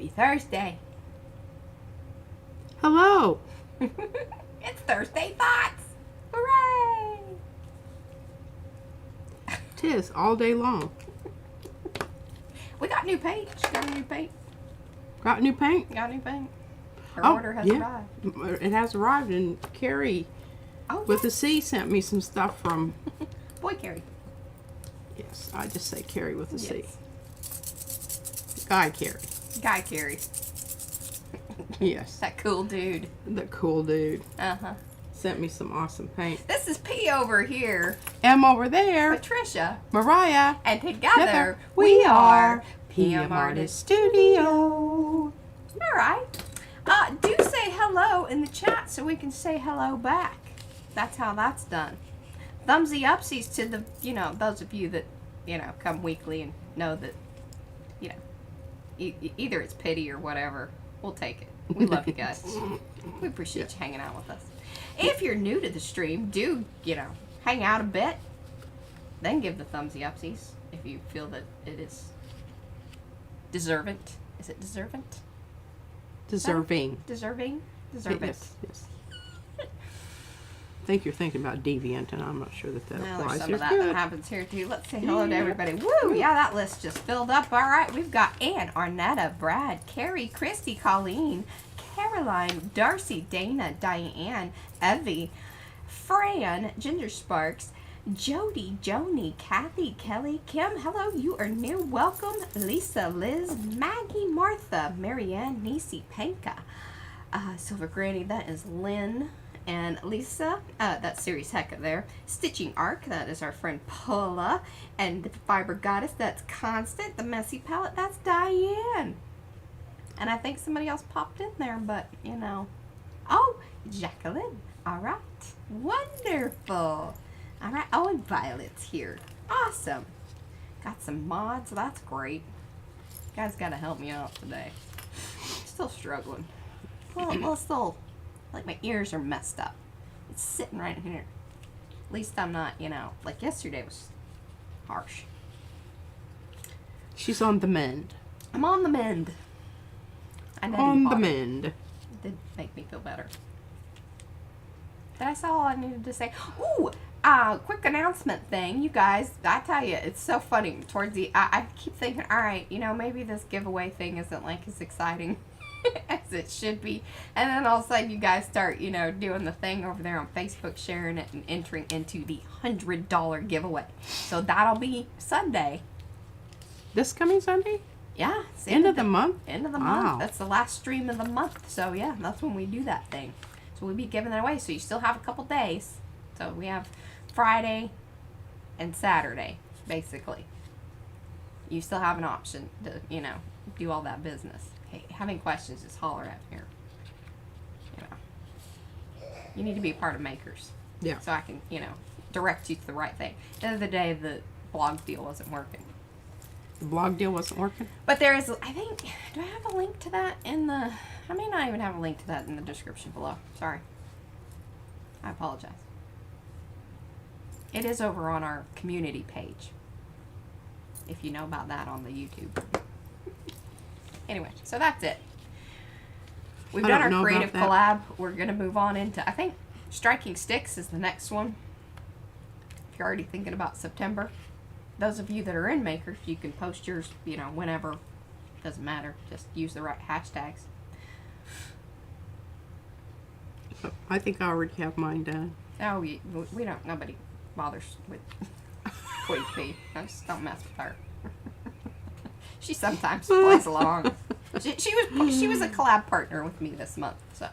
Happy Thursday. Hello. It's Thursday Thoughts. Hooray! Tis all day long. We got new paint. Got new paint. Got new paint? Got new paint. Her order has arrived. It has arrived, and Carrie with a C sent me some stuff from... Boy Carrie. Yes, I just say Carrie with a C. Yes. Guy Carrie. Guy Carrie. Yes. That cool dude. The cool dude. Uh-huh. Sent me some awesome paint. This is P over here. M over there. Patricia. Mariah. And together we are PM Artist Studio. All right. Do say hello in the chat so we can say hello back. That's how that's done. Thumbsy upsies to the, those of you that, come weekly and know that, either it's pity or whatever. We'll take it. We love you guys. We appreciate you hanging out with us. If you're new to the stream, do, hang out a bit. Then give the thumbsy upsies if you feel that it is deserving. Is it deserving? Deserving. Deserving? Yes, yes. I think you're thinking about deviant, and I'm not sure that Well, applies. there's some of that happens here too. Let's say hello to everybody. Woo! Yeah, that list just filled up. All right, we've got Ann, Arnetta, Brad, Carrie, Christy, Colleen, Caroline, Darcy, Dana, Diane, Evie, Fran, Ginger Sparks, Jody, Joni, Kathy, Kelly, Kim. Hello, you are new. Welcome, Lisa, Liz, Maggie, Martha, Marianne, Nisi, Panka, Silver Granny. That is Lynn. And Lisa, that's Series Hecka there. Stitching Arc, that is our friend Paula. And the Fiber Goddess, that's Constant. The Messy Palette, that's Diane. And I think somebody else popped in there, but, Oh, Jacqueline. All right. Wonderful. All right. Oh, and Violet's here. Awesome. Got some mods. That's great. You guys got to help me out today. Still struggling. Well, still... Like, my ears are messed up. It's sitting right here. At least I'm not, like yesterday was harsh. She's on the mend. I'm on the mend. On the mend. It did make me feel better. That's all I needed to say. Ooh, quick announcement thing. You guys, I tell you, it's so funny. Towards the, I keep thinking, all right, maybe this giveaway thing isn't like as exciting as it should be, and then all of a sudden you guys start doing the thing over there on Facebook, sharing it and entering into the $100 giveaway. So that'll be Sunday. This coming Sunday? Yeah, it's end of the month. End of the month. That's the last stream of the month. So yeah, that's when we do that thing. So we'll be giving that away. So you still have a couple days. So we have Friday and Saturday basically. You still have an option to do all that business. Hey, having questions, just holler at me here. You need to be a part of Makers. Yeah. So I can, direct you to the right thing. At the end of the day, the blog deal wasn't working. The blog deal wasn't working? But there is, I think, do I have a link to that in the, I may not even have a link to that in the description below. Sorry. I apologize. It is over on our community page. If you know about that on the YouTube. Anyway, so that's it. We've done our creative collab. We're going to move on into, I think, Striking Sticks is the next one. If you're already thinking about September. Those of you that are in Makers, you can post yours, whenever. Doesn't matter. Just use the right hashtags. I think I already have mine done. Oh, we don't, nobody bothers with Queen P. Just don't mess with her. She sometimes plays along. She was a collab partner with me this month, so,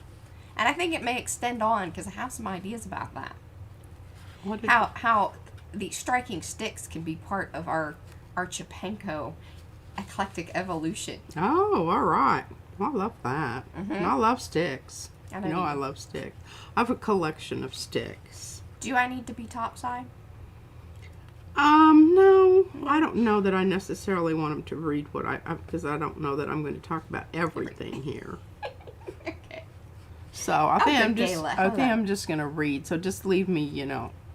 and I think it may extend on because I have some ideas about that. How the Striking Sticks can be part of our Chepenko eclectic evolution. Oh, all right. I love that. Mm-hmm. And I love sticks. I know I love sticks. I have a collection of sticks. Do I need to be topside? No, I don't know that I necessarily want them to read what because I don't know that I'm going to talk about everything here. Okay. So I think I'm just going to read. So just leave me,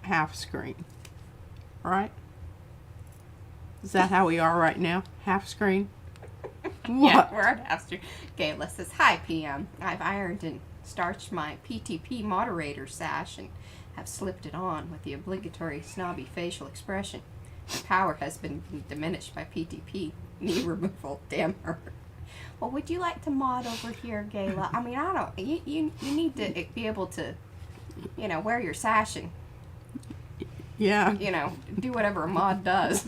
half screen. Right? Is that how we are right now? Half screen? Yeah, What? we're at Pastor. Gayla says, "Hi, PM. I've ironed and starched my PTP moderator sash and have slipped it on with the obligatory snobby facial expression. My power has been diminished by PTP knee removal. Damn her." Well, would you like to mod over here, Gayla? I mean, I don't. You need to be able to, wear your sash and Yeah. do whatever a mod does.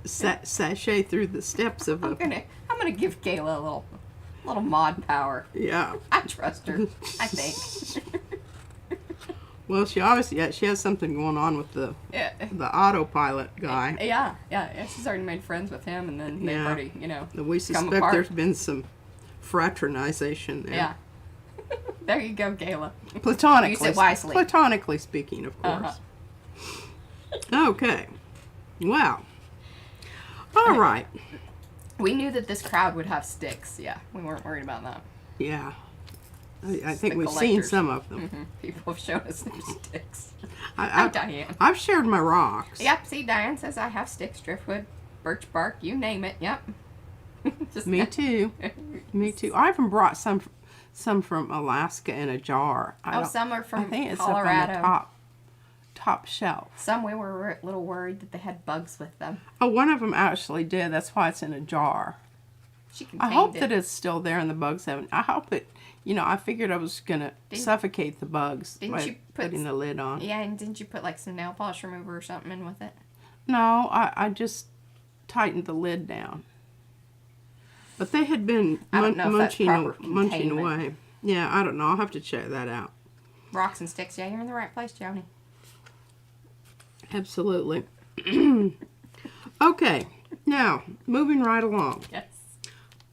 Sashay through the steps of I'm gonna give Gayla a little mod power. Yeah. I trust her. I think. Well, she obviously she has something going on with the autopilot guy. Yeah. She's already made friends with him, and then they've already, We suspect apart. there's been some fraternization there. Yeah. There you go, Gayla. Platonically. Use it wisely. Platonically speaking, of course. Okay. Well. All right. We knew that this crowd would have sticks. Yeah, we weren't worried about that. Yeah. I think The we've seen collectors. some of them. Mm-hmm. People have shown us their sticks. I, Diane. I've shared my rocks. Yep, see, Diane says I have sticks, driftwood, birch bark, you name it. Yep. Just Me too. Me too. I even brought some from Alaska in a jar. Some are from I think it's Colorado. up on the top shelf. Some we were a little worried that they had bugs with them. Oh, one of them actually did. That's why it's in a jar. She I contained hope it. that it's still there and the bugs haven't. I hope it. I figured I was gonna suffocate the bugs didn't by you put putting the lid on. Yeah, and didn't you put like some nail polish remover or something in with it? No, I just tightened the lid down. But they had been I don't know if that's proper munching containment. away. Yeah, I don't know. I'll have to check that out. Rocks and sticks. Yeah, you're in the right place, Joni. Absolutely. Okay, now moving right along. Yes.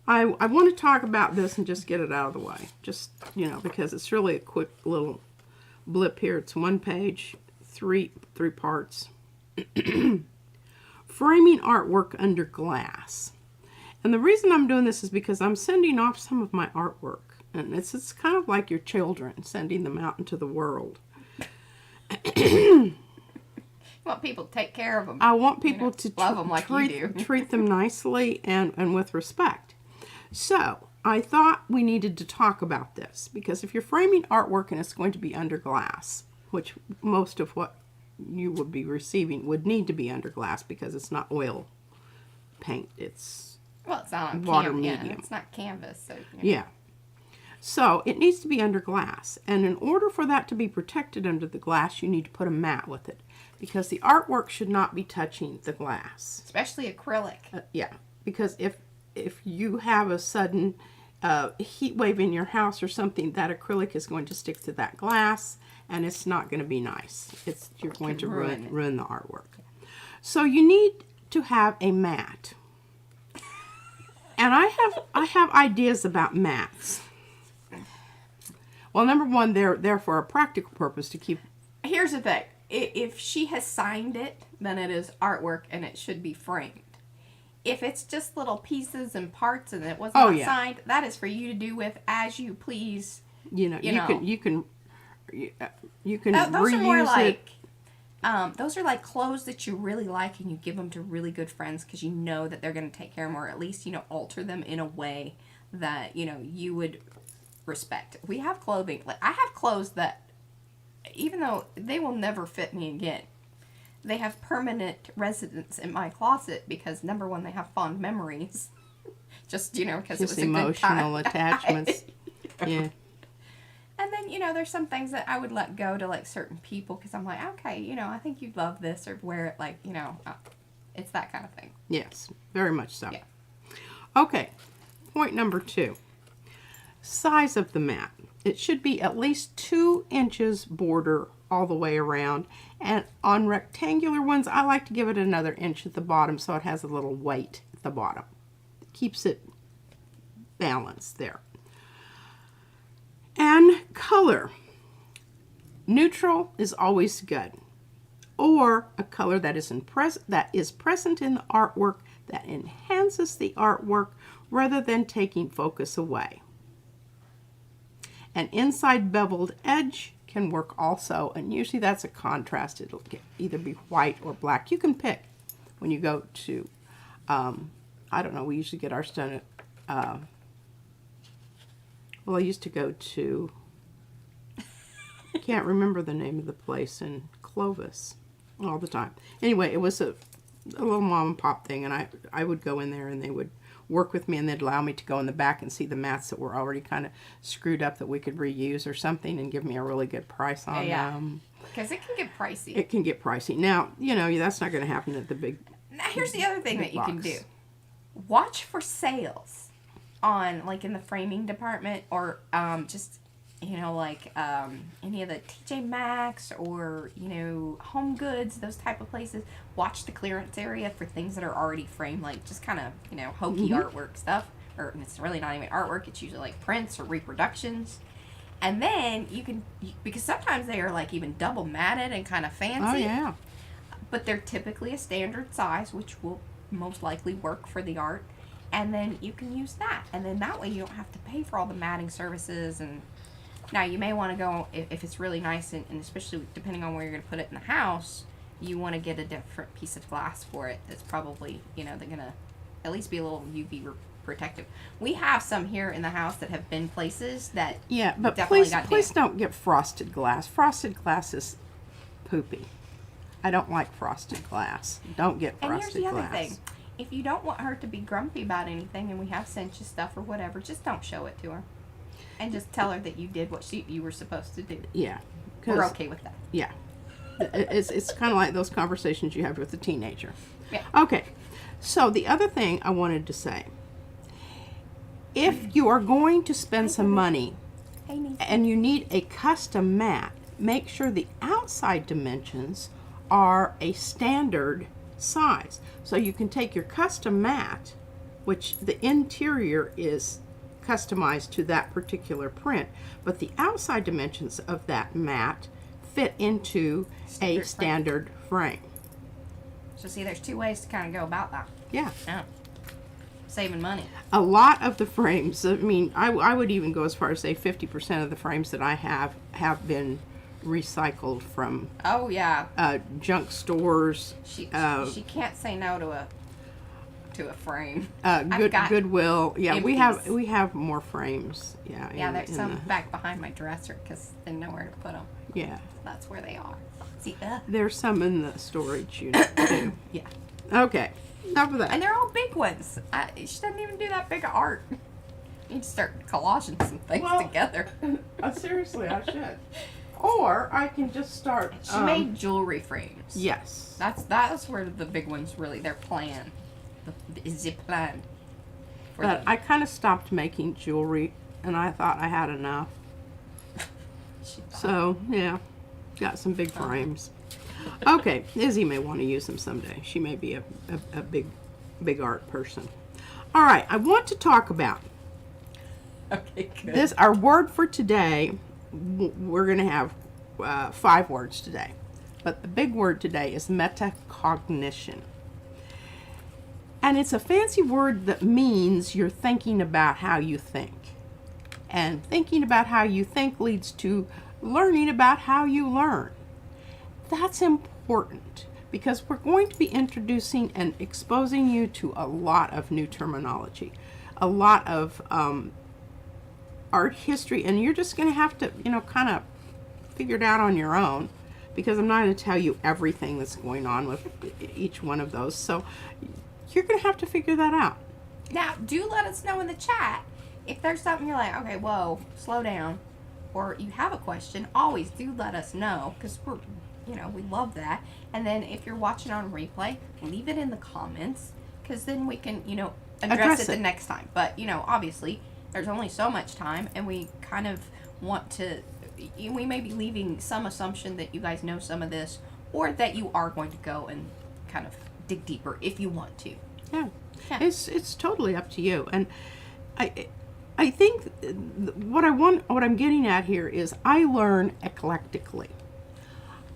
I want to talk about this and just get it out of the way. Just, because it's really a quick little blip here. It's one page, three parts. Framing artwork under glass. And the reason I'm doing this is because I'm sending off some of my artwork. And it's kind of like your children, sending them out into the world. You want people to take care of them. I want people to love them like you do. treat them nicely and with respect. So, I thought we needed to talk about this because if you're framing artwork and it's going to be under glass, which most of what you would be receiving would need to be under glass because it's not oil paint, it's it's not on water Yeah, medium. it's not canvas. So, Yeah. So, it needs to be under glass. And in order for that to be protected under the glass, you need to put a mat with it because the artwork should not be touching the glass. Especially acrylic. Yeah, because if you have a sudden heat wave in your house or something, that acrylic is going to stick to that glass, and it's not going to be nice. You're going to ruin the artwork. So you need to have a mat, and I have ideas about mats. Well, number one, they're there for a practical purpose to keep. Here's the thing: if she has signed it, then it is artwork, and it should be framed. If it's just little pieces and parts and it was not signed, that is for you to do with as you please. You can Those are more reuse like it. those are like clothes that you really like and you give them to really good friends because you know that they're going to take care of them, or at least alter them in a way that you would respect. We have clothing. Like I have clothes that, even though they will never fit me again, they have permanent residence in my closet because number one, they have fond memories. Just because it was a good time. Emotional attachments. Yeah. And then there's some things that I would let go to like certain people because I'm like, okay, I think you'd love this or wear it like it's that kind of thing. Yes, very much so. Yeah. Okay, point number 2. Size of the mat. It should be at least 2 inches border all the way around. And on rectangular ones, I like to give it another inch at the bottom so it has a little weight at the bottom. It keeps it balanced there. And color. Neutral is always good. Or a color that is present in the artwork that enhances the artwork rather than taking focus away. An inside beveled edge can work also, and usually that's a contrast. It'll either be white or black. You can pick when you go to I don't know, we usually get ours done at, well, I used to go to, can't remember the name of the place in Clovis all the time. Anyway, it was a little mom and pop thing, and I would go in there and they would work with me, and they'd allow me to go in the back and see the mats that were already kind of screwed up that we could reuse or something, and give me a really good price on them. Because it can get pricey. It can get pricey. Now, you know, that's not going to happen at the big. Now, here's the other thing that you can box. do. Watch for sales on, like, in the framing department, or just, you know, like any of the TJ Maxx or, you know, Home Goods, those type of places. Watch the clearance area for things that are already framed, like just kind of, you know, hokey artwork stuff. Or it's really not even artwork, it's usually like prints or reproductions. And then because sometimes they are like even double matted and kind of fancy. Oh, yeah. But they're typically a standard size, which will most likely work for the art. And then you can use that. And then that way you don't have to pay for all the matting services. And now you may want to go, if it's really nice, and especially depending on where you're going to put it in the house, you want to get a different piece of glass for it that's probably, you know, they're going to at least be a little UV protective. We have some here in the house that have been places that Yeah, but definitely please don't get frosted glass. Frosted glass is poopy. I don't like frosted glass. Don't get And here's frosted the other glass. thing. If you don't want her to be grumpy about anything, and we have sent you stuff or whatever, just don't show it to her. And just tell her that you did what you were supposed to do. Yeah. We're okay with that. Yeah. It's kind of like those conversations you have with a teenager. Yeah. Okay. So the other thing I wanted to say, if you are going to spend some money Hey, Nisa. and you need a custom mat, make sure the outside dimensions are a standard size. So you can take your custom mat, which the interior is customized to that particular print, but the outside dimensions of that mat fit into a standard frame. So see, there's two ways to kind of go about that. Yeah. Yeah. Saving money. A lot of the frames, I mean, I would even go as far as say 50% of the frames that I have been recycled from Oh yeah. junk stores, She can't say no to a frame. got Goodwill. Yeah, empties. we have more frames. Yeah. Yeah, in- there's in some the- back behind my dresser because I know where to put them. Yeah, That's where they are. See, there's some in the storage unit too. yeah. Okay, enough of that. And they're all big ones. She doesn't even do that big of art. You need to start collaging some things Well, together. Seriously, I should. Or I can just start. She made jewelry frames. Yes. That's where the big ones really, their plan. Is the plan. For But them. I kind of stopped making jewelry, and I thought I had enough. She thought- So yeah, got some big frames. Okay, Izzy may want to use them someday. She may be a big art person. All right, I want to talk about Okay, good. this. Our word for today. We're going to have 5 words today, but the big word today is metacognition. And it's a fancy word that means you're thinking about how you think. And thinking about how you think leads to learning about how you learn. That's important because we're going to be introducing and exposing you to a lot of new terminology, a lot of art history, and you're just going to have to, kind of figure it out on your own, because I'm not going to tell you everything that's going on with each one of those. So you're going to have to figure that out. Now, do let us know in the chat if there's something you're like, okay, whoa, slow down, or you have a question. Always do let us know, because we love that. And then if you're watching on replay, leave it in the comments, because then we can, address it the next time. But, obviously, there's only so much time, and we kind of want to, we may be leaving some assumption that you guys know some of this, or that you are going to go and kind of dig deeper if you want to. Yeah. Yeah. It's totally up to you. And I think what I'm getting at here is I learn eclectically.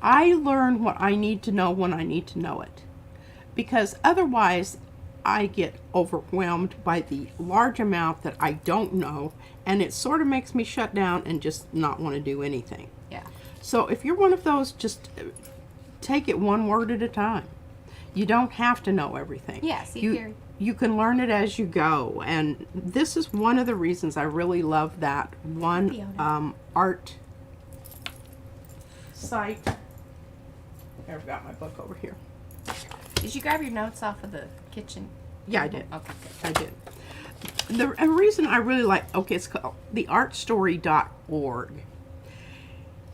I learn what I need to know when I need to know it, because otherwise I get overwhelmed by the large amount that I don't know, and it sort of makes me shut down and just not want to do anything. Yeah. So if you're one of those, just take it one word at a time. You don't have to know everything. Yeah, see, you can learn it as you go. And this is one of the reasons I really love that one art site. I've got my book over here. Did you grab your notes off of the kitchen? Yeah, I did. Okay, I did. The reason I really like, okay, it's called theartstory.org,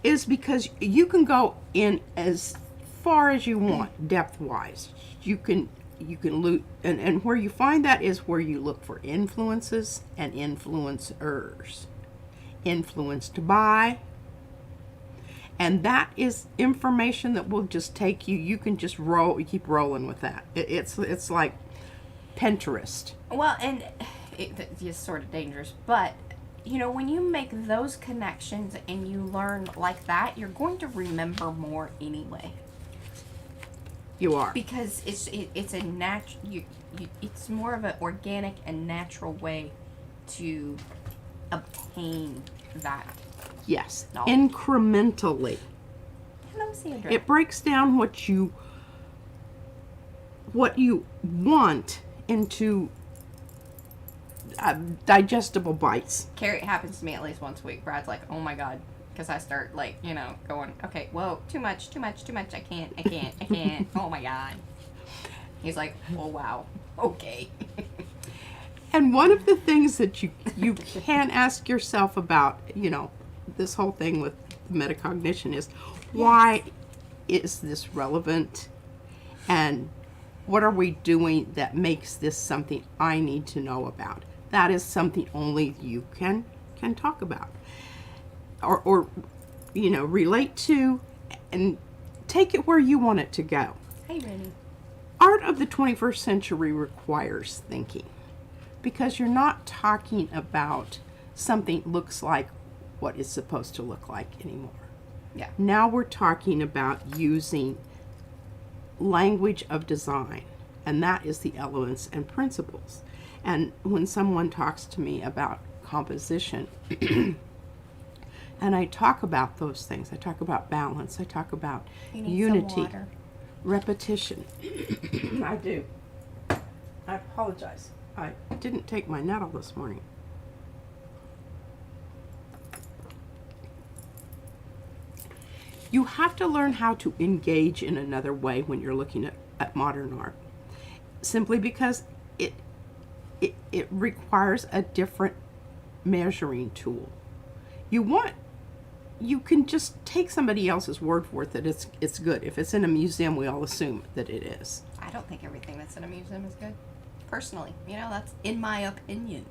is because you can go in as far as you want, depth-wise. You can loot, and where you find that is where you look for influences and influencers. Influenced by, and that is information that will just take you. You can just keep rolling with that. It's like Pinterest. Well, and it's just sort of dangerous, but you know, when you make those connections and you learn like that, you're going to remember more anyway. You are. Because it's a it's more of an organic and natural way to obtain that. Yes, knowledge. incrementally. Hello, Sandra. It breaks down what you want into digestible bites. Carrie, it happens to me at least once a week. Brad's like, oh my God. Because I start, like, you know, going, okay, whoa, too much. I can't. Oh my God. He's like, oh wow. Okay. And one of the things that you can ask yourself about, you know, this whole thing with metacognition is, why is this relevant? And what are we doing that makes this something I need to know about? That is something only you can talk about. Or you know, relate to, and take it where you want it to go. Hey, Rennie. Art of the 21st century requires thinking, because you're not talking about something looks like what it's supposed to look like anymore. Yeah. Now we're talking about using language of design, and that is the elements and principles. And when someone talks to me about composition, and I talk about those things, I talk about balance, I talk about unity, repetition. I do. I apologize. I didn't take my Nettle this morning. You have to learn how to engage in another way when you're looking at modern art, simply because it requires a different measuring tool. You can just take somebody else's word for it that it's good. If it's in a museum, we all assume that it is. I don't think everything that's in a museum is good. Personally, you know, that's in my opinion.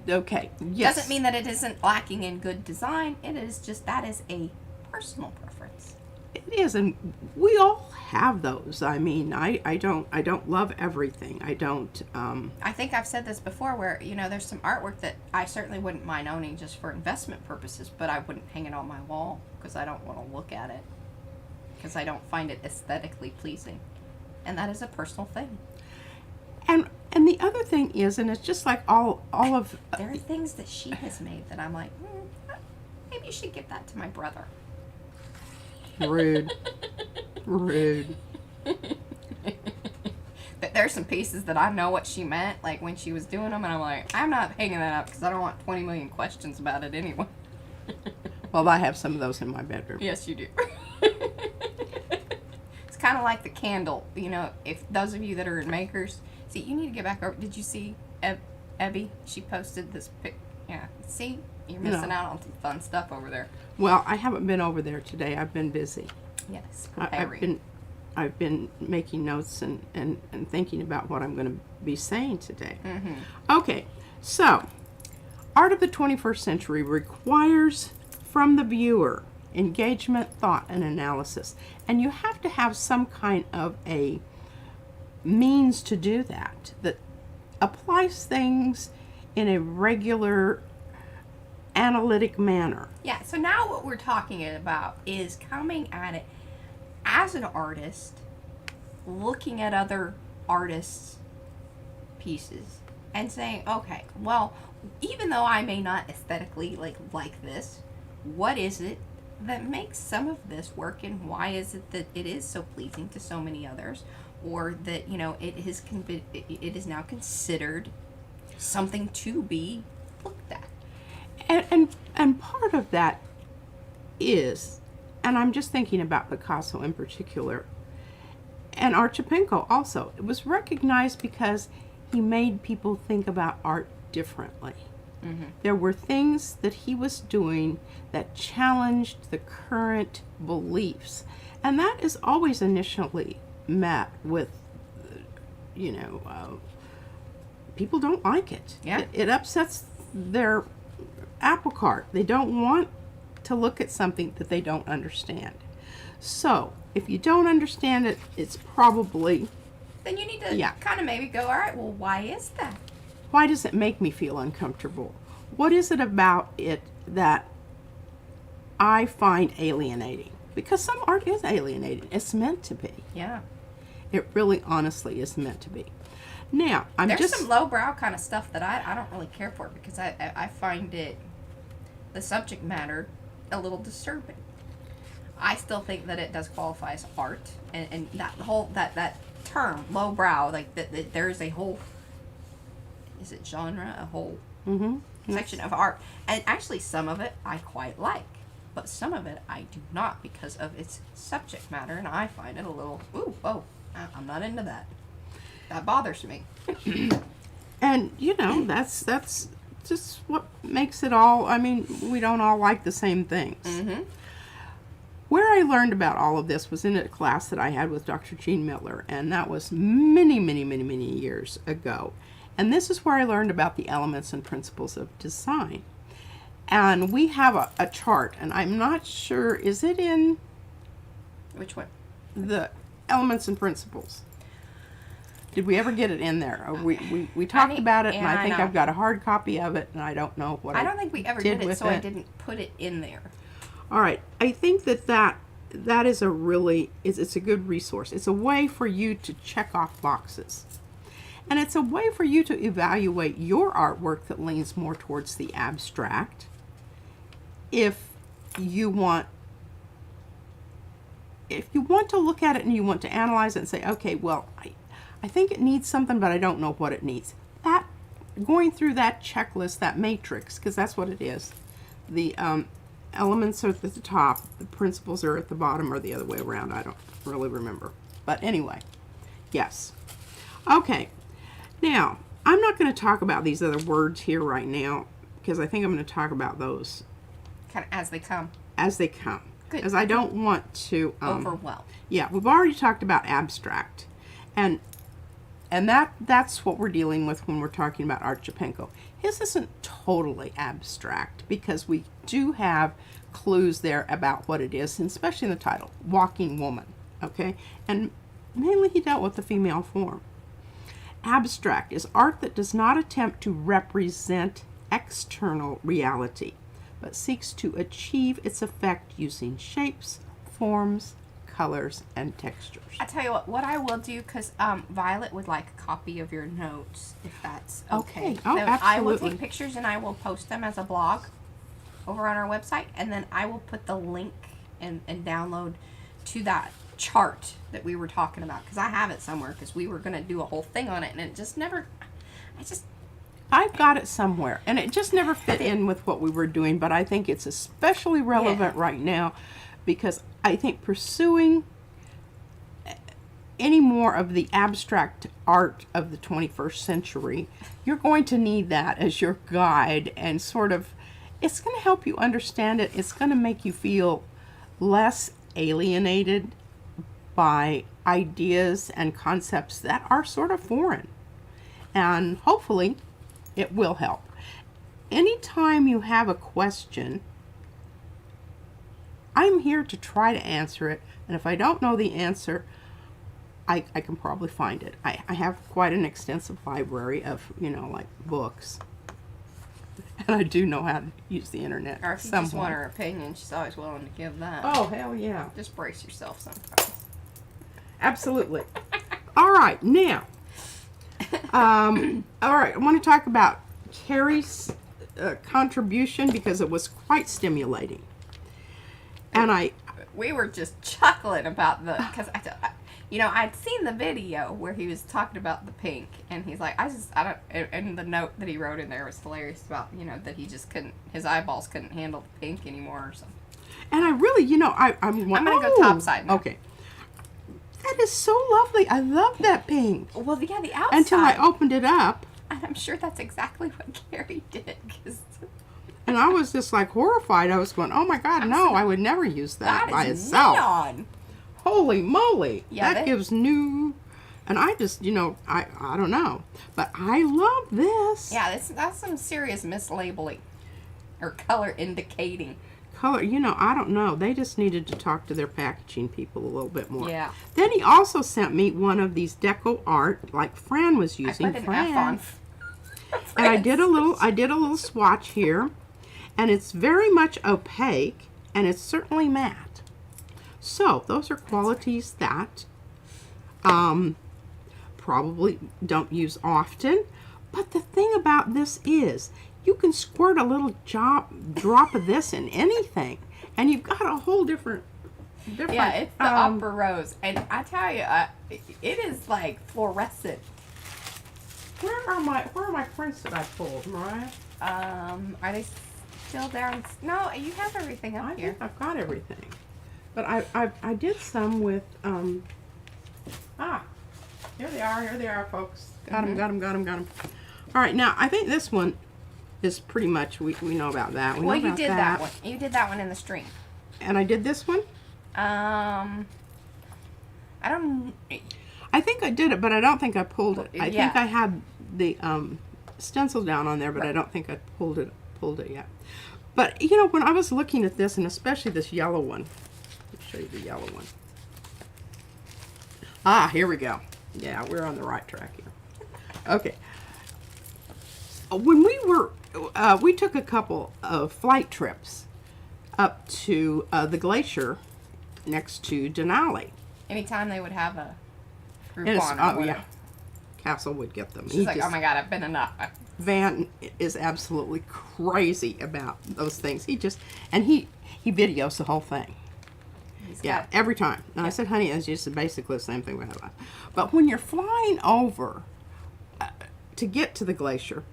Okay. Yes. Doesn't mean that it isn't lacking in good design. It is just that is a personal preference. It is, and we all have those. I mean, I don't love everything. I don't. I think I've said this before, where you know, there's some artwork that I certainly wouldn't mind owning just for investment purposes, but I wouldn't hang it on my wall because I don't want to look at it, because I don't find it aesthetically pleasing, and that is a personal thing. And the other thing is, and it's just like all of. There are things that she has made that I'm like, maybe you should give that to my brother. Rude. Rude. But there's some pieces that I know what she meant, like when she was doing them, and I'm like, I'm not hanging that up because I don't want 20 million questions about it anyway. Well, I have some of those in my bedroom. Yes, you do. It's kind of like the candle, you know, if those of you that are in makers, see, you need to get back over. Did you see Ebby? She posted this pic. Yeah, see? You're missing out on some fun stuff over there. Well, I haven't been over there today. I've been busy. Yes, I've been making notes and thinking about what I'm going to be saying today. Mm-hmm. Okay, so art of the 21st century requires from the viewer engagement, thought, and analysis. And you have to have some kind of a means to do that applies things in a regular analytic manner. Yeah, so now what we're talking about is coming at it as an artist, looking at other artists' pieces and saying, okay, well, even though I may not aesthetically like this, what is it that makes some of this work, and why is it that it is so pleasing to so many others? or that, you know, it is now considered something to be looked at. And part of that is, and I'm just thinking about Picasso in particular, and Archipenko also, it was recognized because he made people think about art differently. Mm-hmm. There were things that he was doing that challenged the current beliefs, and that is always initially met with, people don't like it. Yeah. It upsets their apple cart. They don't want to look at something that they don't understand. So, if you don't understand it, it's probably... Then you need to kind of maybe go, all right, well, why is that? Why does it make me feel uncomfortable? What is it about it that I find alienating? Because some art is alienating. It's meant to be. Yeah. It really, honestly, is meant to be. Now, There's some lowbrow kind of stuff that I don't really care for, because I find the subject matter a little disturbing. I still think that it does qualify as art, and that whole that term lowbrow, like that there's a whole, is it genre, a whole section of art, and actually some of it I quite like, but some of it I do not, because of its subject matter, and I find it a little I'm not into that. That bothers me. And that's just what makes it all. I mean, we don't all like the same things. Mm-hmm. Where I learned about all of this was in a class that I had with Dr. Gene Miller, and that was many, many, many, many years ago. And this is where I learned about the elements and principles of design. And we have a chart, and I'm not sure, is it in... Which one? The elements and principles. Did we ever get it in there? Or we talked about it, and I think I've got a hard copy of it, and I don't know what I don't think we ever did it, so I didn't put it in there. All right. I think that is a really, it's a good resource. It's a way for you to check off boxes. And it's a way for you to evaluate your artwork that leans more towards the abstract. If you want to look at it and you want to analyze it and say, okay, well, I think it needs something, but I don't know what it needs. That, going through that checklist, that matrix, because that's what it is. The elements are at the top, the principles are at the bottom, or the other way around. I don't really remember. But anyway, yes. Okay. Now, I'm not going to talk about these other words here right now, because I think I'm going to talk about those kind of as they come. As they come. Good. Because I don't want to... overwhelm. Yeah, we've already talked about abstract. And that's what we're dealing with when we're talking about Archipenko. His isn't totally abstract, because we do have clues there about what it is, and especially in the title, Walking Woman. Okay? And mainly he dealt with the female form. Abstract is art that does not attempt to represent external reality, but seeks to achieve its effect using shapes, forms, colors, and textures. I tell you what I will do, because Violet would like a copy of your notes, if that's okay. Oh, so absolutely. I will take pictures and I will post them as a blog over on our website, and then I will put the link and download to that chart that we were talking about, because I have it somewhere, because we were going to do a whole thing on it, and it just never, I've got it somewhere, and it just never fit in with what we were doing, but I think it's especially relevant right now, because I think pursuing any more of the abstract art of the 21st century, you're going to need that as your guide, and sort of, it's going to help you understand it. It's going to make you feel less alienated by ideas and concepts that are sort of foreign. And hopefully it will help. Anytime you have a question, I'm here to try to answer it. And if I don't know the answer, I can probably find it. I have quite an extensive library of, like books. And I do know how to use the internet. or if you just want her opinion, she's always willing to give that. Oh, hell yeah. Just brace yourself sometimes. Absolutely. All right, now. All right, I want to talk about Carrie's contribution, because it was quite stimulating. And we were just chuckling about because You know, I'd seen the video where he was talking about the pink, and he's like, I don't, and the note that he wrote in there was hilarious about, you know, that he just couldn't, his eyeballs couldn't handle the pink anymore or something. And I really, you know, I'm going to go topside now. Okay. That is so lovely. I love that pink. Well, yeah, the outside. Until I opened it up. And I'm sure that's exactly what Carrie did. And I was just like horrified. I was going, oh my God, no, I would never use that by is itself. Neon. Holy moly. Yeah, that gives new, and I just, you know, I don't know. But I love this. Yeah, that's some serious mislabeling. Or color indicating. Color, you know, I don't know. They just needed to talk to their packaging people a little bit more. Yeah. Then he also sent me one of these deco art like Fran was using. I put an F on. And I did a little swatch here, and it's very much opaque, and it's certainly matte. So those are qualities that probably don't use often. But the thing about this is you can squirt a little drop of this in anything, and you've got a whole different yeah, it's the Opera Rose, and I tell you, it is like fluorescent. Where are my prints that I pulled, Mariah? Are they still down? No, you have everything up here. I think I've got everything. But I did some with, here they are, folks. Got them. All right, now, I think this one is pretty much, we know about that. Well, you did that one. You did that one in the stream. And I did this one? I think I did it, but I don't think I pulled it. I Yeah. think I had the stencil down on there, but I don't think I pulled it yet. But, you know, when I was looking at this, and especially this yellow one, show you the yellow one. Here we go. Yeah, we're on the right track here. Okay. When we took a couple of flight trips up to the glacier next to Denali. anytime they would have a And Groupon or whatever. yeah. Castle would get them. She's like, oh my God, I've been enough. Van is absolutely crazy about those things. He videos the whole thing. Yeah, every time. And I said, honey, it's just basically the same thing we have. But when you're flying over to get to the glacier,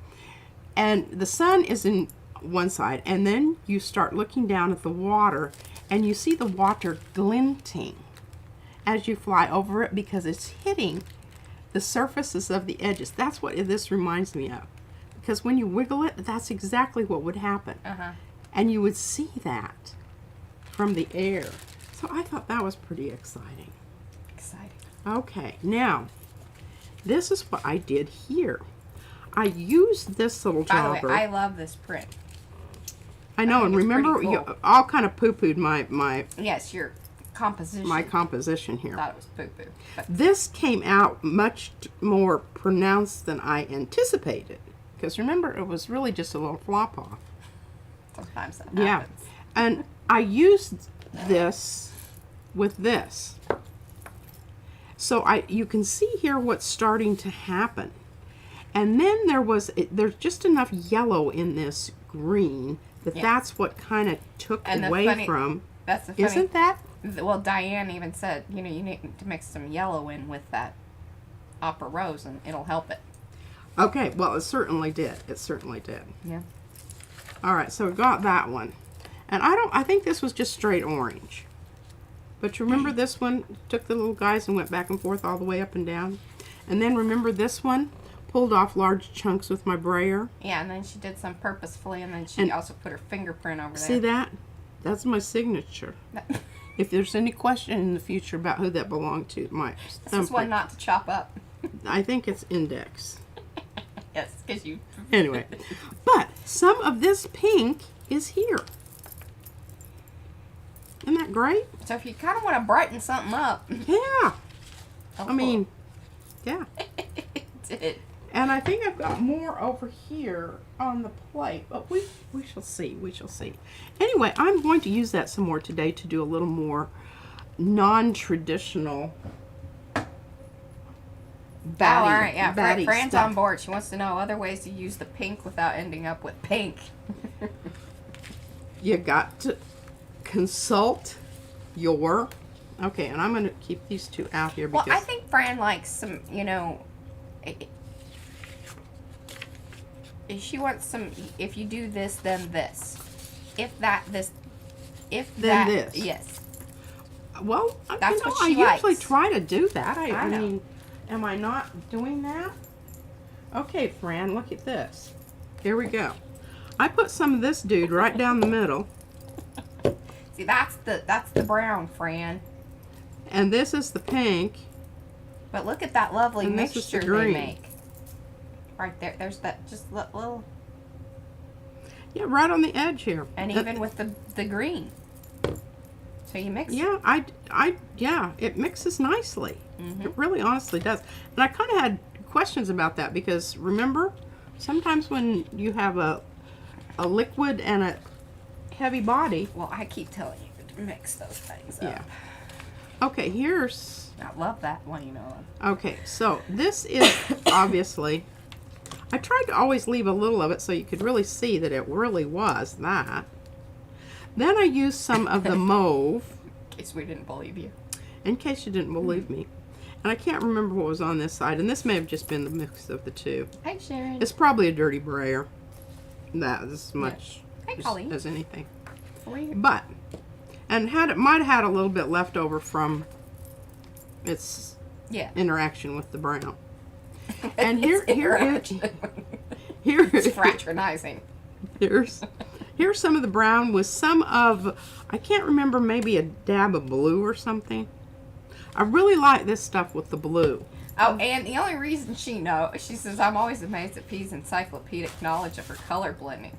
and the sun is in one side, and then you start looking down at the water, and you see the water glinting as you fly over it because it's hitting the surfaces of the edges. That's what this reminds me of. Because when you wiggle it, that's exactly what would happen. And you would see that from the air. So I thought that was pretty exciting. Okay, now, this is what I did here. I used this little jobber. By the way, I love this print. I know, and remember, cool. you all kind of poo-pooed my Yes, your composition. my composition here. I thought it was poo-poo. But This came out much more pronounced than I anticipated. Because remember, it was really just a little flop off. sometimes that Yeah. happens. And I used this with this. So you can see here what's starting to happen. And then there's just enough yellow in this green that that's what kind of took away from. That's the funny. Isn't that? Well, Diane even said, you need to mix some yellow in with that Opera Rose, and it'll help it. Okay, well, it certainly did. It certainly did. Yeah. All right, so we got that one. And I think this was just straight orange. But you remember this one? Took the little guys and went back and forth all the way up and down. And then remember this one? Pulled off large chunks with my brayer. Yeah, and then she did some purposefully, and then she also put her fingerprint over there. See that? That's my signature. If there's any question in the future about who that belonged to, my This is one not to chop up. I think it's index. Yes, because you... Anyway, but some of this pink is here. Isn't that great? So if you kind of want to brighten something up... Yeah. I mean, yeah. It did. And I think I've got more over here on the plate, but we shall see. We shall see. Anyway, I'm going to use that some more today to do a little more non-traditional batty, all right, yeah. batty Fran's stuff. on board. She wants to know other ways to use the pink without ending up with pink. You got to consult your Okay, and I'm going to keep these two out here Well, because I think Fran likes some, you know, she wants some, if you do this, then this. If that, this, if Then that, this. yes. well, That's you know, what she I usually likes. try to do that. I know. mean, am I not doing that? Okay, Fran, look at this. Here we go. I put some of this dude right down the middle, See, that's the brown, Fran. and this is the pink. But look at that lovely And this is the mixture they green. make. Right there, there's that just little, Yeah, right on the edge here. and even with the green. So you mix it. Yeah, yeah, it mixes nicely. Mm-hmm. It really honestly does. And I kind of had questions about that because remember, sometimes when you have a liquid and a heavy body. Well, I keep telling you to mix those things up. Yeah. Okay, here's. I love that one, you know. Okay, so this is obviously. I tried to always leave a little of it so you could really see that it really was that. Then I used some of the mauve, In case we didn't believe you. in case you didn't believe me. And I can't remember what was on this side, and this may have just been the mix of the two. Hi, Sharon. It's probably a dirty brayer. That as much Hi, Colleen. as anything. How are you? But, and might have had a little bit left over from its Yeah. interaction with the brown. And It's here It's fraternizing. here's some of the brown with some of, I can't remember, maybe a dab of blue or something. I really like this stuff with the blue. Oh, and the only reason she says, I'm always amazed at P's encyclopedic knowledge of her color blending.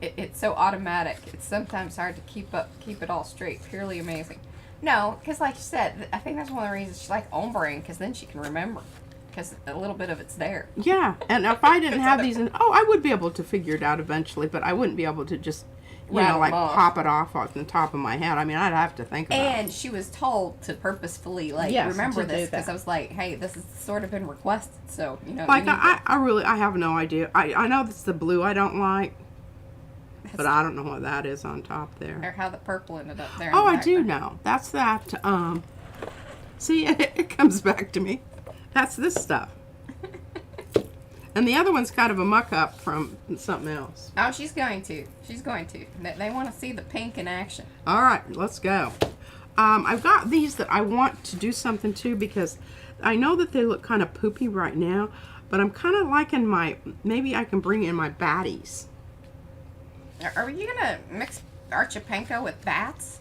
It's so automatic. It's sometimes hard to keep it all straight. Purely amazing. No, because like you said, I think that's one of the reasons she like ombreing, because then she can remember. Because a little bit of it's there. Yeah, and if I didn't have these, I would be able to figure it out eventually, but I wouldn't be able to just, Rattle like them off. pop it off the top of my head. I mean, I'd have to think about it. And she was told to purposefully Yes, remember to do this, because that. I was like, hey, this has sort of been requested, so you know. Like, you need to- I have no idea. I know that's the blue I don't like, but I don't know what that is on top there. or how the purple ended up there. in Oh, the I do background. know. That's that, see, it comes back to me. That's this stuff. And the other one's kind of a muck up from something else. Oh, she's going to. She's going to. They want to see the pink in action. All right, let's go. I've got these that I want to do something to because I know that they look kind of poopy right now, but I'm kind of liking maybe I can bring in my baddies. Are you gonna mix Archipenko with bats?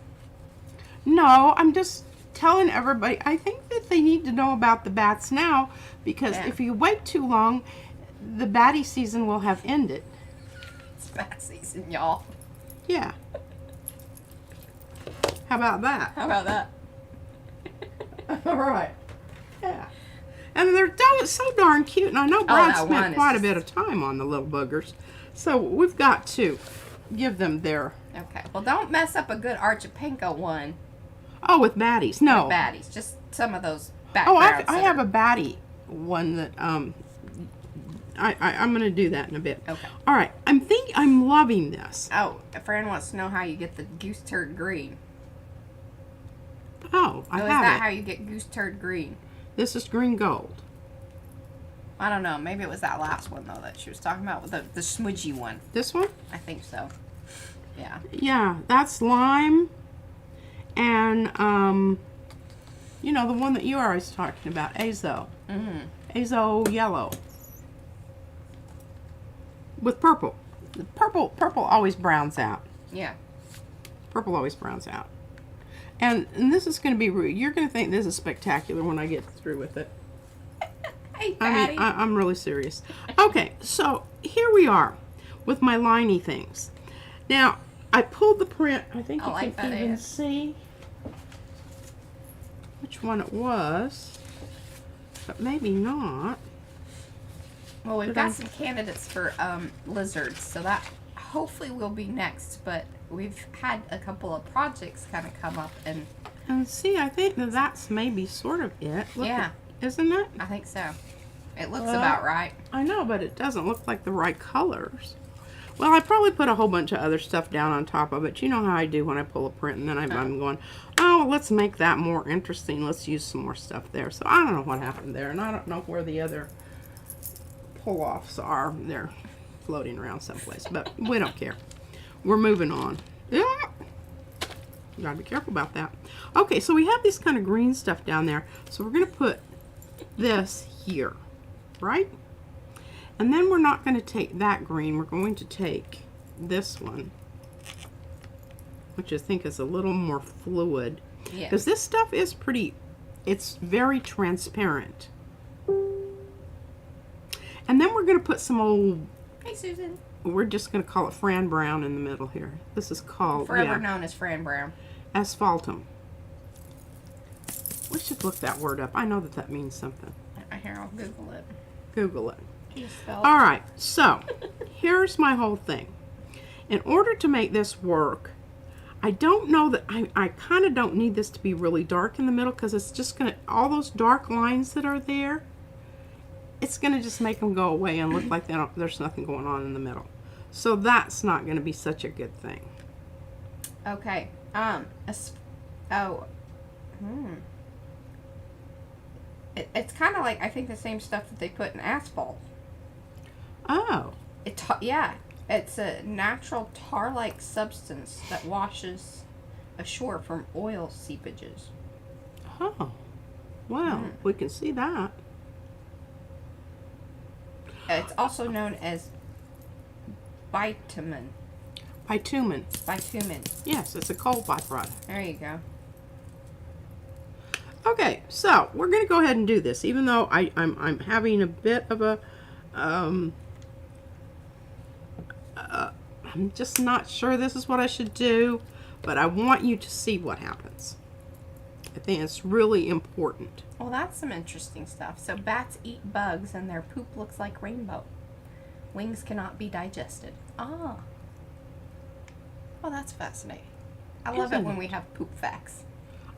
No, I'm just telling everybody, I think that they need to know about the bats now because Yeah. if you wait too long, the baddie season will have ended. It's bat season, y'all. Yeah. How about that? How about that? All right. Yeah. And they're so darn cute, and I know Brad that one spent is quite a just- bit of time on the little boogers, so we've got to give them their. Okay. Well, don't mess up a good Archipenko one Oh, with baddies. No. with baddies. Just some of those Oh, backgrounds. I have a baddie one that I'm gonna do that in a bit. Okay. All right. I'm loving this. Oh, a friend wants to know how you get the goose turd green. Oh, I Oh, is have that it. how you get goose turd green? This is green gold. I don't know. Maybe it was that last one though that she was talking about, with the smudgy one. This one? I think so. Yeah. Yeah, that's lime, and you know the one that you were always talking about, azo. Mm-hmm. Azo yellow with purple. The purple always browns out. Yeah. Purple always browns out. And this is going to be you're going to think this is spectacular when I get through with it. Hey, I Patty. mean, I'm really serious. Okay, so here we are with my liney things. Now, I pulled the print. I think I you like can that even ad. see which one it was, but maybe not. Well, we've Did got I- some candidates for lizards, so that hopefully will be next. But we've had a couple of projects kind of come up, and And see, I think that that's maybe sort of it. Look Yeah. isn't it? I think so. It looks Well, about right. I know, but it doesn't look like the right colors. Well, I probably put a whole bunch of other stuff down on top of it. You know how I do when I pull a print and then I'm going, oh, well, let's make that more interesting. Let's use some more stuff there. So I don't know what happened there, and I don't know where the other pull-offs are. They're floating around someplace, but we don't care. We're moving on. Yeah. You gotta be careful about that. Okay, so we have this kind of green stuff down there. So we're gonna put this here, right? And then we're not gonna take that green. We're going to take this one, which I think is a little more fluid. Yeah. Because this stuff is pretty, it's very transparent. And then we're gonna put some old, Hey, Susan. we're just gonna call it Fran Brown in the middle here. This is called, Forever known as Fran Brown. asphaltum. We should look that word up. I know that that means something. Here, I'll Google it. Google it. Can you spell All right, so here's my whole thing. In order to make this work, I don't know that I kind of don't need this to be really dark in the middle, because it's just gonna, all those dark lines that are there, it's gonna just make them go away and look like there's nothing going on in the middle. So that's not gonna be such a good thing. Okay. It's kind of like, I think, the same stuff that they put in asphalt. Oh, Yeah. It's a natural tar-like substance that washes ashore from oil seepages. oh, well, we can see that. It's also known as bitumen. Bitumen. Bitumen. Yes, it's a coal byproduct. There you go. Okay, so we're gonna go ahead and do this, even though I'm having a bit of a I'm just not sure this is what I should do, but I want you to see what happens. I think it's really important. Well, that's some interesting stuff. So bats eat bugs and their poop looks like rainbow. Wings cannot be digested. Ah. Well, that's fascinating. I love it Isn't when we have poop facts.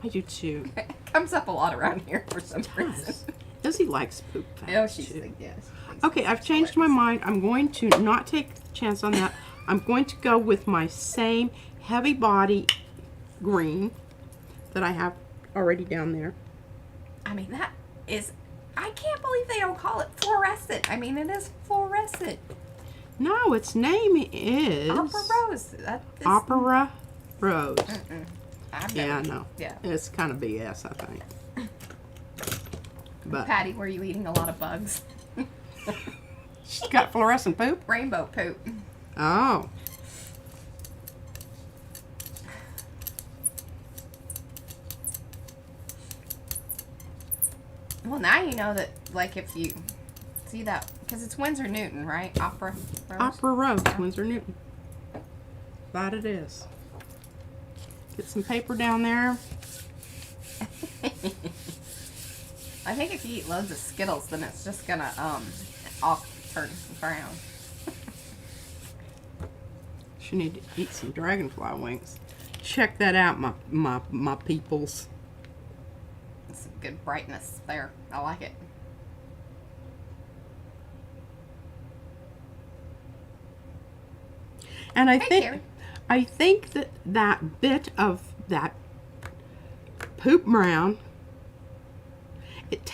I do too. It comes up a lot around here for some reason. Izzy likes poop facts Oh, she's too. like, yes. Okay, I've changed my mind. I'm going to not take a chance on that. I'm going to go with my same heavy body green that I have already down there. I mean, that is, I can't believe they don't call it fluorescent. I mean, it is fluorescent. No, its name is Opera Rose. That is, Opera Rose. I've Yeah, never- no. Yeah. It's kind of BS, I think. But Patty, were you eating a lot of bugs? she's got fluorescent poop. Rainbow poop. Oh. Well, now you know that, like, if you see that, because it's Winsor Newton, right? Opera Rose. Opera Rose, Winsor Newton. That it is. Get some paper down there. I think if you eat loads of Skittles, then it's just gonna all turn brown. You need to eat some dragonfly wings. Check that out, my peoples. It's a good brightness there. I like it. And I Carrie. think that that bit of that poop brown, it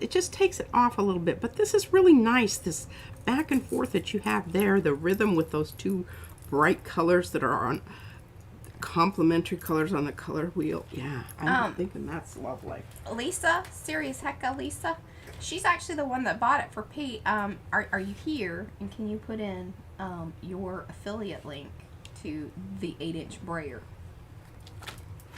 just takes it off a little bit. But this is really nice, this back and forth that you have there, the rhythm with those two bright colors that are on complementary colors on the color wheel. Yeah, I'm thinking that's lovely. Lisa, Serious Hecka Lisa, she's actually the one that bought it for Pete. Are you here? And can you put in your affiliate link to the 8-inch brayer?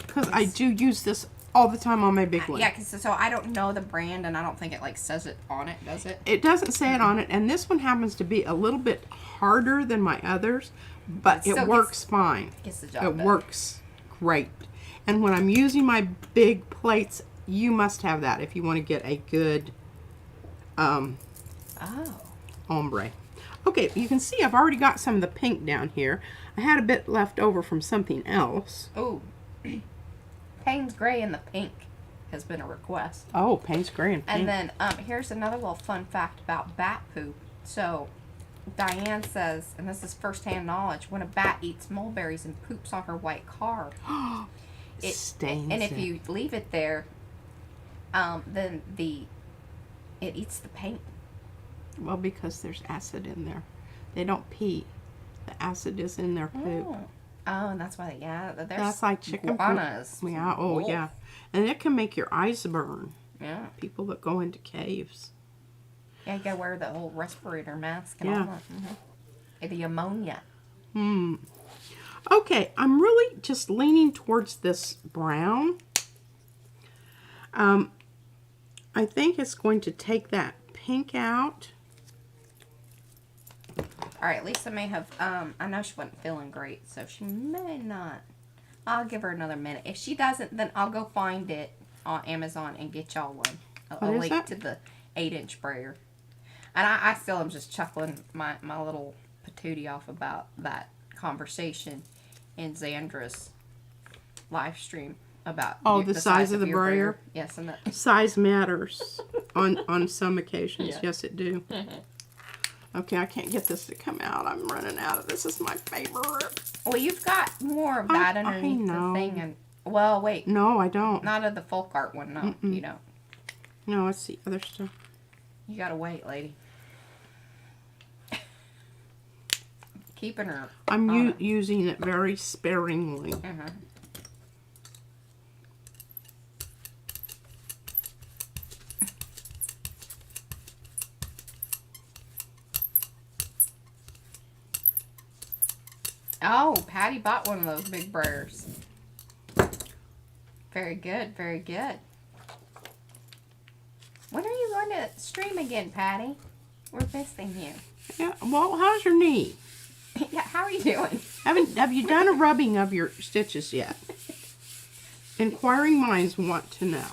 Because I do use this all the time on my big one. Yeah, because so I don't know the brand, and I don't think it like says it on it, does it? It doesn't say it on it, and this one happens to be a little bit harder than my others, but It still it works fine. Gets the job It done. works great. And when I'm using my big plates, you must have that if you want to get a good Oh. ombre. Okay, you can see I've already got some of the pink down here. I had a bit left over from something else. Oh. Payne's Gray and the pink has been a request. Oh, Payne's Gray and pink. And then here's another little fun fact about bat poop. So Diane says, and this is firsthand knowledge, when a bat eats mulberries and poops on her white car, Stains and if it. you leave it there, then it eats the paint. Well, because there's acid in there. They don't pee. The acid is in their poop. Oh, and that's why, there's That's like chicken iguanas. poop. Yeah, oh yeah. And it can make your eyes burn. Yeah. People that go into caves. Yeah, you gotta wear the whole respirator mask and Yeah. all that. The ammonia. Okay, I'm really just leaning towards this brown. I think it's going to take that pink out. All right, Lisa may have, I know she wasn't feeling great, so she may not. I'll give her another minute. If she doesn't, then I'll go find it on Amazon and get y'all one. A What is link that? to the 8-inch sprayer. And I still am just chuckling my little patootie off about that conversation in Xandra's live stream about The size of the your brayer? Yes, and Size matters on some occasions. Yeah. Yes, it do. Okay, I can't get this to come out. I'm running out of this. Is my favorite. well, you've got more of that I underneath know. the thing, and well, wait, No, I don't. not of the folk art one. No, you don't. No, it's the other stuff. You gotta wait, lady. Keeping her. I'm on it. using it very sparingly. Oh, Patty bought one of those big brayers. Very good, very good. When are you going to stream again, Patty? We're missing you. Yeah. Well, how's your knee? Yeah, how are you doing? Have you done a rubbing of your stitches yet? Inquiring minds want to know.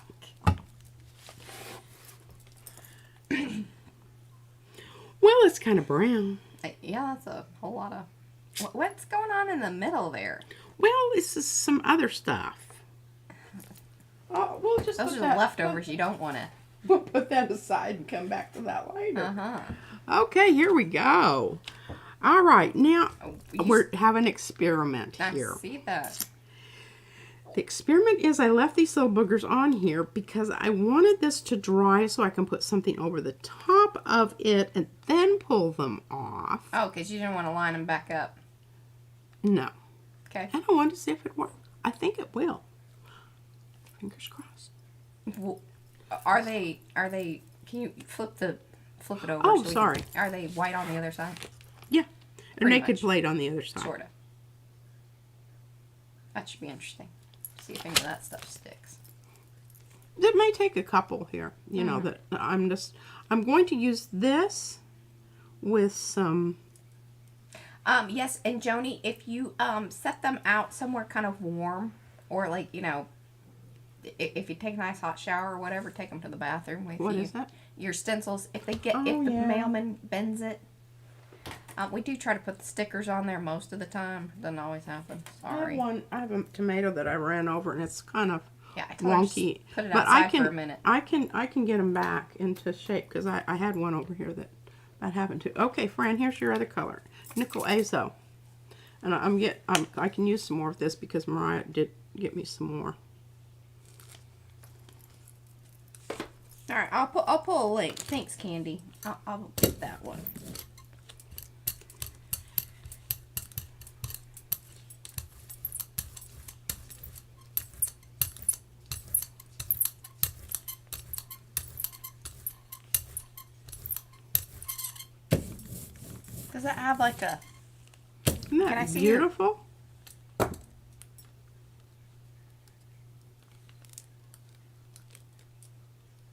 Well, it's kind of brown. Yeah, that's a whole lot of. What's going on in the middle there? Well, this is some other stuff. Oh, we'll just Those put are that, the leftovers you don't want to. We'll put that aside and come back to that later. Uh-huh. Okay, here we go. All right, now You we're having an experiment I here. see that. The experiment is I left these little boogers on here because I wanted this to dry so I can put something over the top of it and then pull them off. Oh, because you didn't want to line them back up. No. Okay. And I wanted to see if it worked. I think it will. Fingers crossed. Well, are they? Can you flip it over? Oh, we can- sorry. Are they white on the other side? Yeah. A Pretty naked much. blade on the other side. Sort of. That should be interesting. See if any of that stuff sticks. It may take a couple here. You know, that I'm going to use this with some. Yes, and Joni, if you set them out somewhere kind of warm, or like if you take a nice hot shower or whatever, take them to the bathroom with you. What is that? Your stencils. If if the yeah. mailman bends it, we do try to put the stickers on there most of the time. Doesn't always happen. Sorry. I have a tomato that I ran over and it's kind of Yeah, I told her wonky. just put it But outside for a minute. I can get them back into shape because I had one over here that happened to. Okay, Fran, here's your other color, Nickel Azo, and I can use some more of this because Mariah did get me some more. All right, I'll pull a link. Thanks, Candy. I'll get that one. Does it have like a? Isn't that Can I see your- beautiful?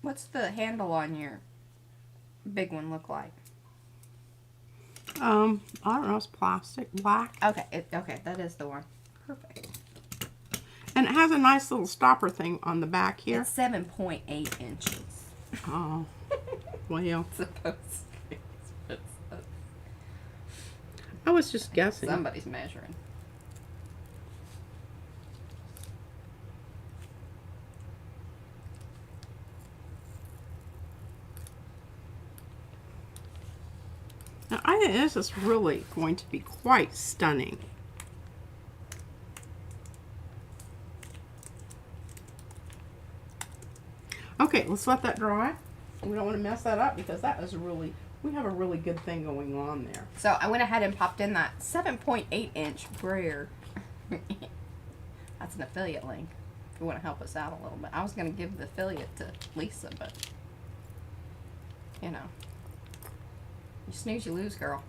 What's the handle on your big one look like? I don't know. It's plastic, black, Okay, okay, that is the one. Perfect. and it has a nice little stopper thing on the back here. It's 7.8 inches. Oh, well, Supposed to be. I was just guessing. Somebody's measuring. Now, I think this is really going to be quite stunning. Okay, let's let that dry. We don't want to mess that up because that is really, we have a really good thing going on there. So I went ahead and popped in that 7.8-inch brayer. That's an affiliate link. If you want to help us out a little bit. I was going to give the affiliate to Lisa, but you know, you snooze, you lose, girl.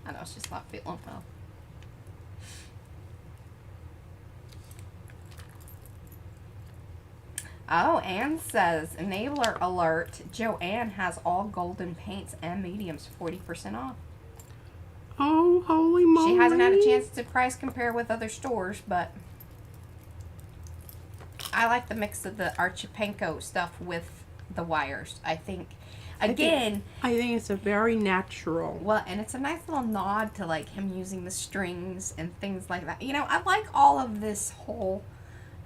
I know, it's just not feeling well. Oh, Anne says, enabler alert, Joanne has all golden paints and mediums 40% off. Oh, holy moly. She hasn't had a chance to price compare with other stores, but I like the mix of the Archipenko stuff with the wires. I think, again, I think it's a very natural. well, and it's a nice little nod to like him using the strings and things like that. You know, I like all of this whole,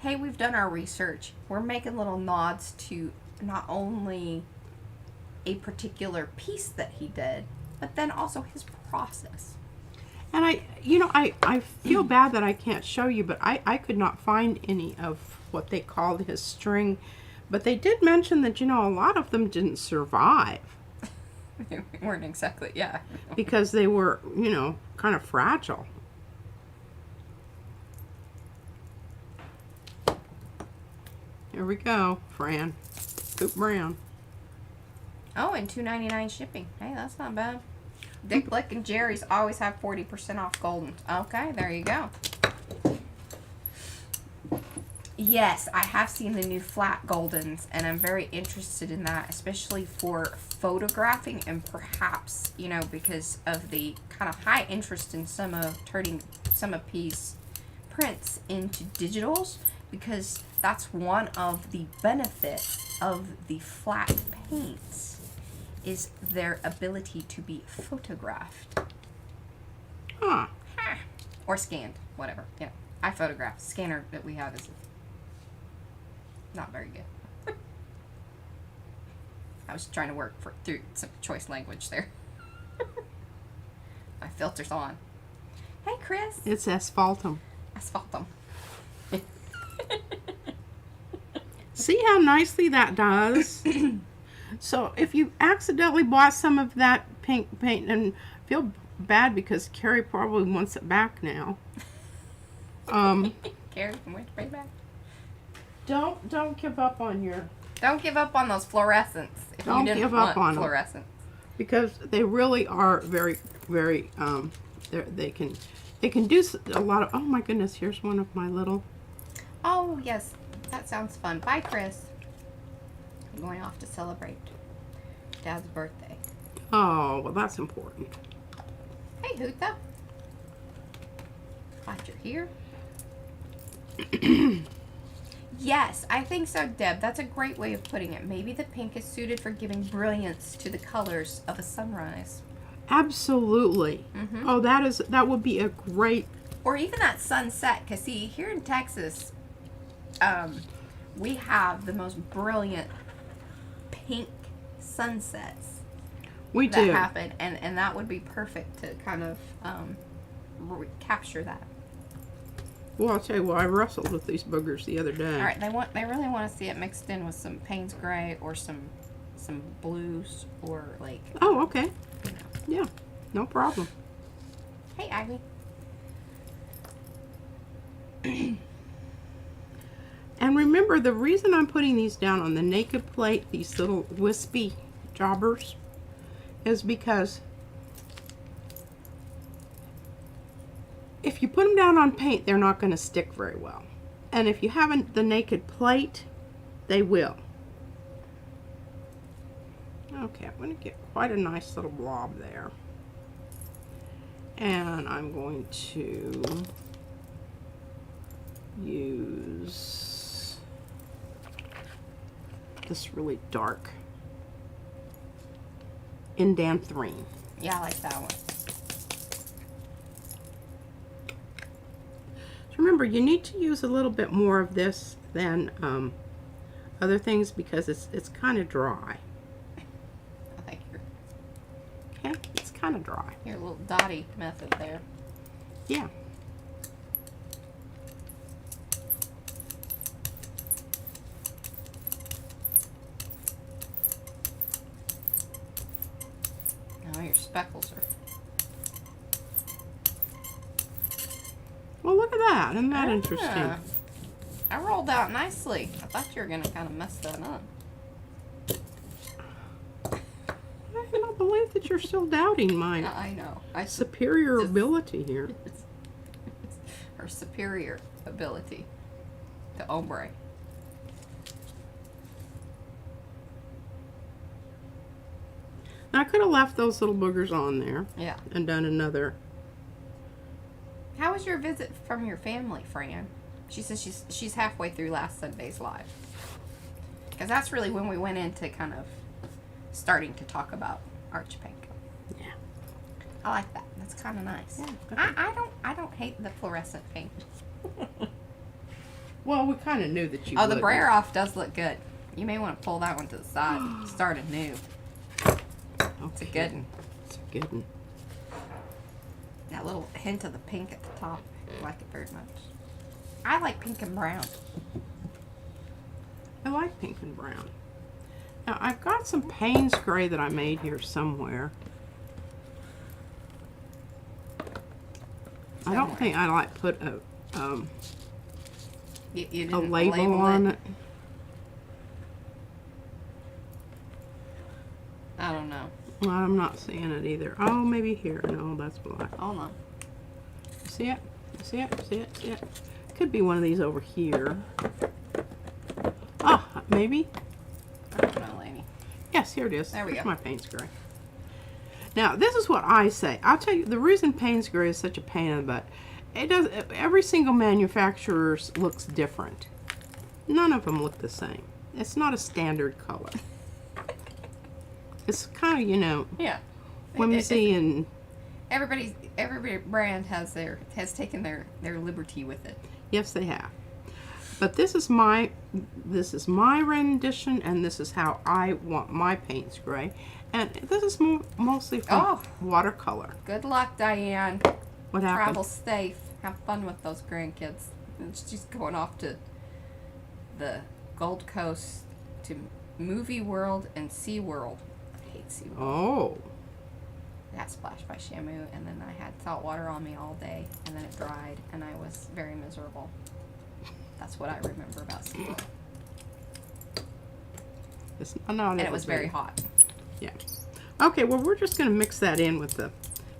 hey, we've done our research. We're making little nods to not only a particular piece that he did, but then also his process. And I feel bad that I can't show you, but I could not find any of what they called his string. But they did mention that, a lot of them didn't survive They weren't exactly, yeah. because they were, kind of fragile. Here we go, Fran. Coop Brown. Oh, and $2.99 shipping. Hey, that's not bad. Dick Blick and Jerry's always have 40% off Goldens. Okay, there you go. Yes, I have seen the new flat Goldens, and I'm very interested in that, especially for photographing and perhaps, because of the kind of high interest in turning some of P's prints into digitals, because that's one of the benefits of the flat paints is their ability to be photographed. Huh. Or scanned, whatever. I photograph. The scanner that we have is not very good. I was trying to work through some choice language there. My filter's on. Hey, Chris. It's asphaltum. Asphaltum. See how nicely that does? So if you accidentally bought some of that pink paint, and feel bad because Carrie probably wants it back now. Carrie, can wait to bring it back. Don't give up on your, Don't give up on those fluorescents. If Don't you didn't give up want on 'em. fluorescent. because they really are very, very, they can do a lot of, oh my goodness, here's one of my little, Oh, yes. That sounds fun. Bye, Chris. I'm going off to celebrate Dad's birthday. oh, well that's important. Hey, Hootha. Glad you're here. Yes, I think so, Deb. That's a great way of putting it. Maybe the pink is suited for giving brilliance to the colors of a sunrise. Absolutely. Mm-hmm. Oh, that would be a great, Or even that sunset. Because, see, here in Texas, we have the most brilliant pink sunsets we that do. happen. And that would be perfect to kind of capture that. Well, I'll tell you what, I wrestled with these boogers the other day. All right, they really want to see it mixed in with some Payne's Gray or some blues or like. Oh, okay. You know. Yeah, no problem. Hey, Ivy. And remember, the reason I'm putting these down on the naked plate, these little wispy jobbers, is because if you put them down on paint, they're not going to stick very well. And if you haven't the naked plate, they will. Okay, I'm going to get quite a nice little blob there. And I'm going to use this really dark indanthrene. Yeah, I like that one. So remember, you need to use a little bit more of this than other things because it's kind of dry. I think you're kind of dry. Your little dotty method there. Yeah. Now your speckles are. Well, look at that. Isn't that interesting? That rolled out nicely. I thought you were going to kind of mess that up. I cannot believe that you're still doubting my I know. superior ability here. Her superior ability to ombre. I could have left those little boogers on there Yeah. and done another. How was your visit from your family, Fran? She says she's halfway through last Sunday's live. Because that's really when we went into kind of starting to talk about arch pink. Yeah. I like that. That's kind of nice. Yeah, I don't hate the fluorescent pink. Well, we kind of knew that you Oh, the would. brayer off does look good. You may want to pull that one to the side. Start anew. It's a good one. It's a good one. That little hint of the pink at the top. I like it very much. I like pink and brown. I like pink and brown. Now, I've got some Payne's gray that I made here somewhere. I don't think I like put a You didn't a label on it. I don't know. Well, I'm not seeing it either. Oh, maybe here. No, that's black. Hold on. See it? See it? See it? See it? Could be one of these over here. Ah, maybe. I don't know, lady. Yes, here it is. There we Here's go. my Payne's gray. Now, this is what I say. I'll tell you the reason Payne's gray is such a pain in the butt. It does. Every single manufacturer's looks different. None of them look the same. It's not a standard color. It's kind of, you know, Yeah. whimsy and Every brand has taken their liberty with it. yes, they have. But this is my rendition, and this is how I want my Payne's gray. And this is mostly from watercolor. Good luck, Diane. What happened? Travel safe. Have fun with those grandkids. And she's going off to the Gold Coast to Movie World and Sea World. I hate Sea World. Oh, I got splashed by Shamu, and then I had salt water on me all day, and then it dried, and I was very miserable. That's what I remember about Sea World. it's not. And it was very hot. Yeah. Okay, well, we're just going to mix that in with the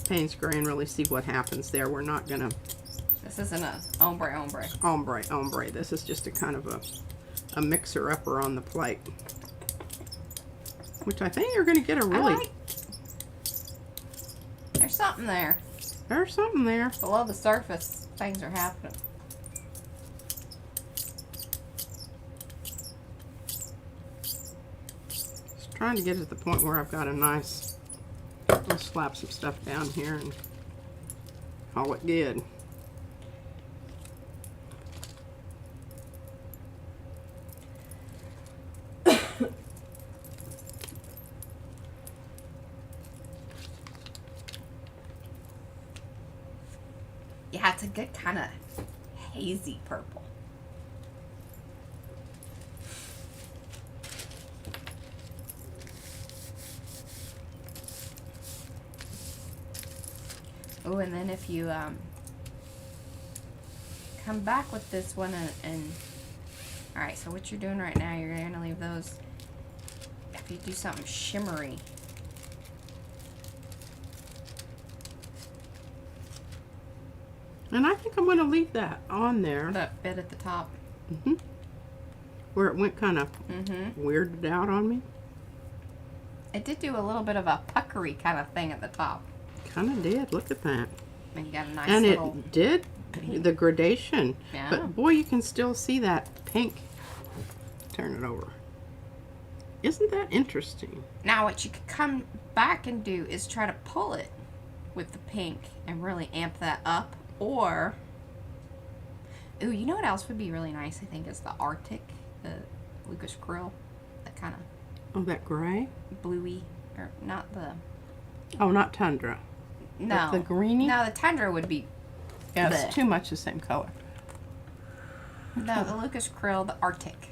Payne's gray and really see what happens there. We're not going to This isn't a ombre. ombre. This is just a kind of a mixer-upper on the plate. Which I think you're going to get a really... There's something there. There's something there. Below the surface, things are happening. Just trying to get to the point where I've got a nice... I'll slap some stuff down here and call it good. Yeah, it's a good kind of hazy purple. Oh, and then if you come back with this one and all right, so what you're doing right now, you're gonna leave those. If you do something shimmery, And I think I'm going to leave that on there. that bit at the top. Hmm. Where it went kind of Mm-hmm. weirded out on me. It did do a little bit of a puckery kind of thing at the top. Kind of did. Look at that. And you got a nice And little. it did the gradation. Yeah. But boy, you can still see that pink. Turn it over. Isn't that interesting? Now, what you could come back and do is try to pull it with the pink and really amp that up. Or, ooh, you know what else would be really nice? I think is the Arctic, the Lucas Krill, that kind of Oh, that gray? bluey, or not the. Oh, not tundra. No. The greeny? No, the tundra would be. Yeah, bleh. it's too much the same color. No, the Lucas krill, the Arctic.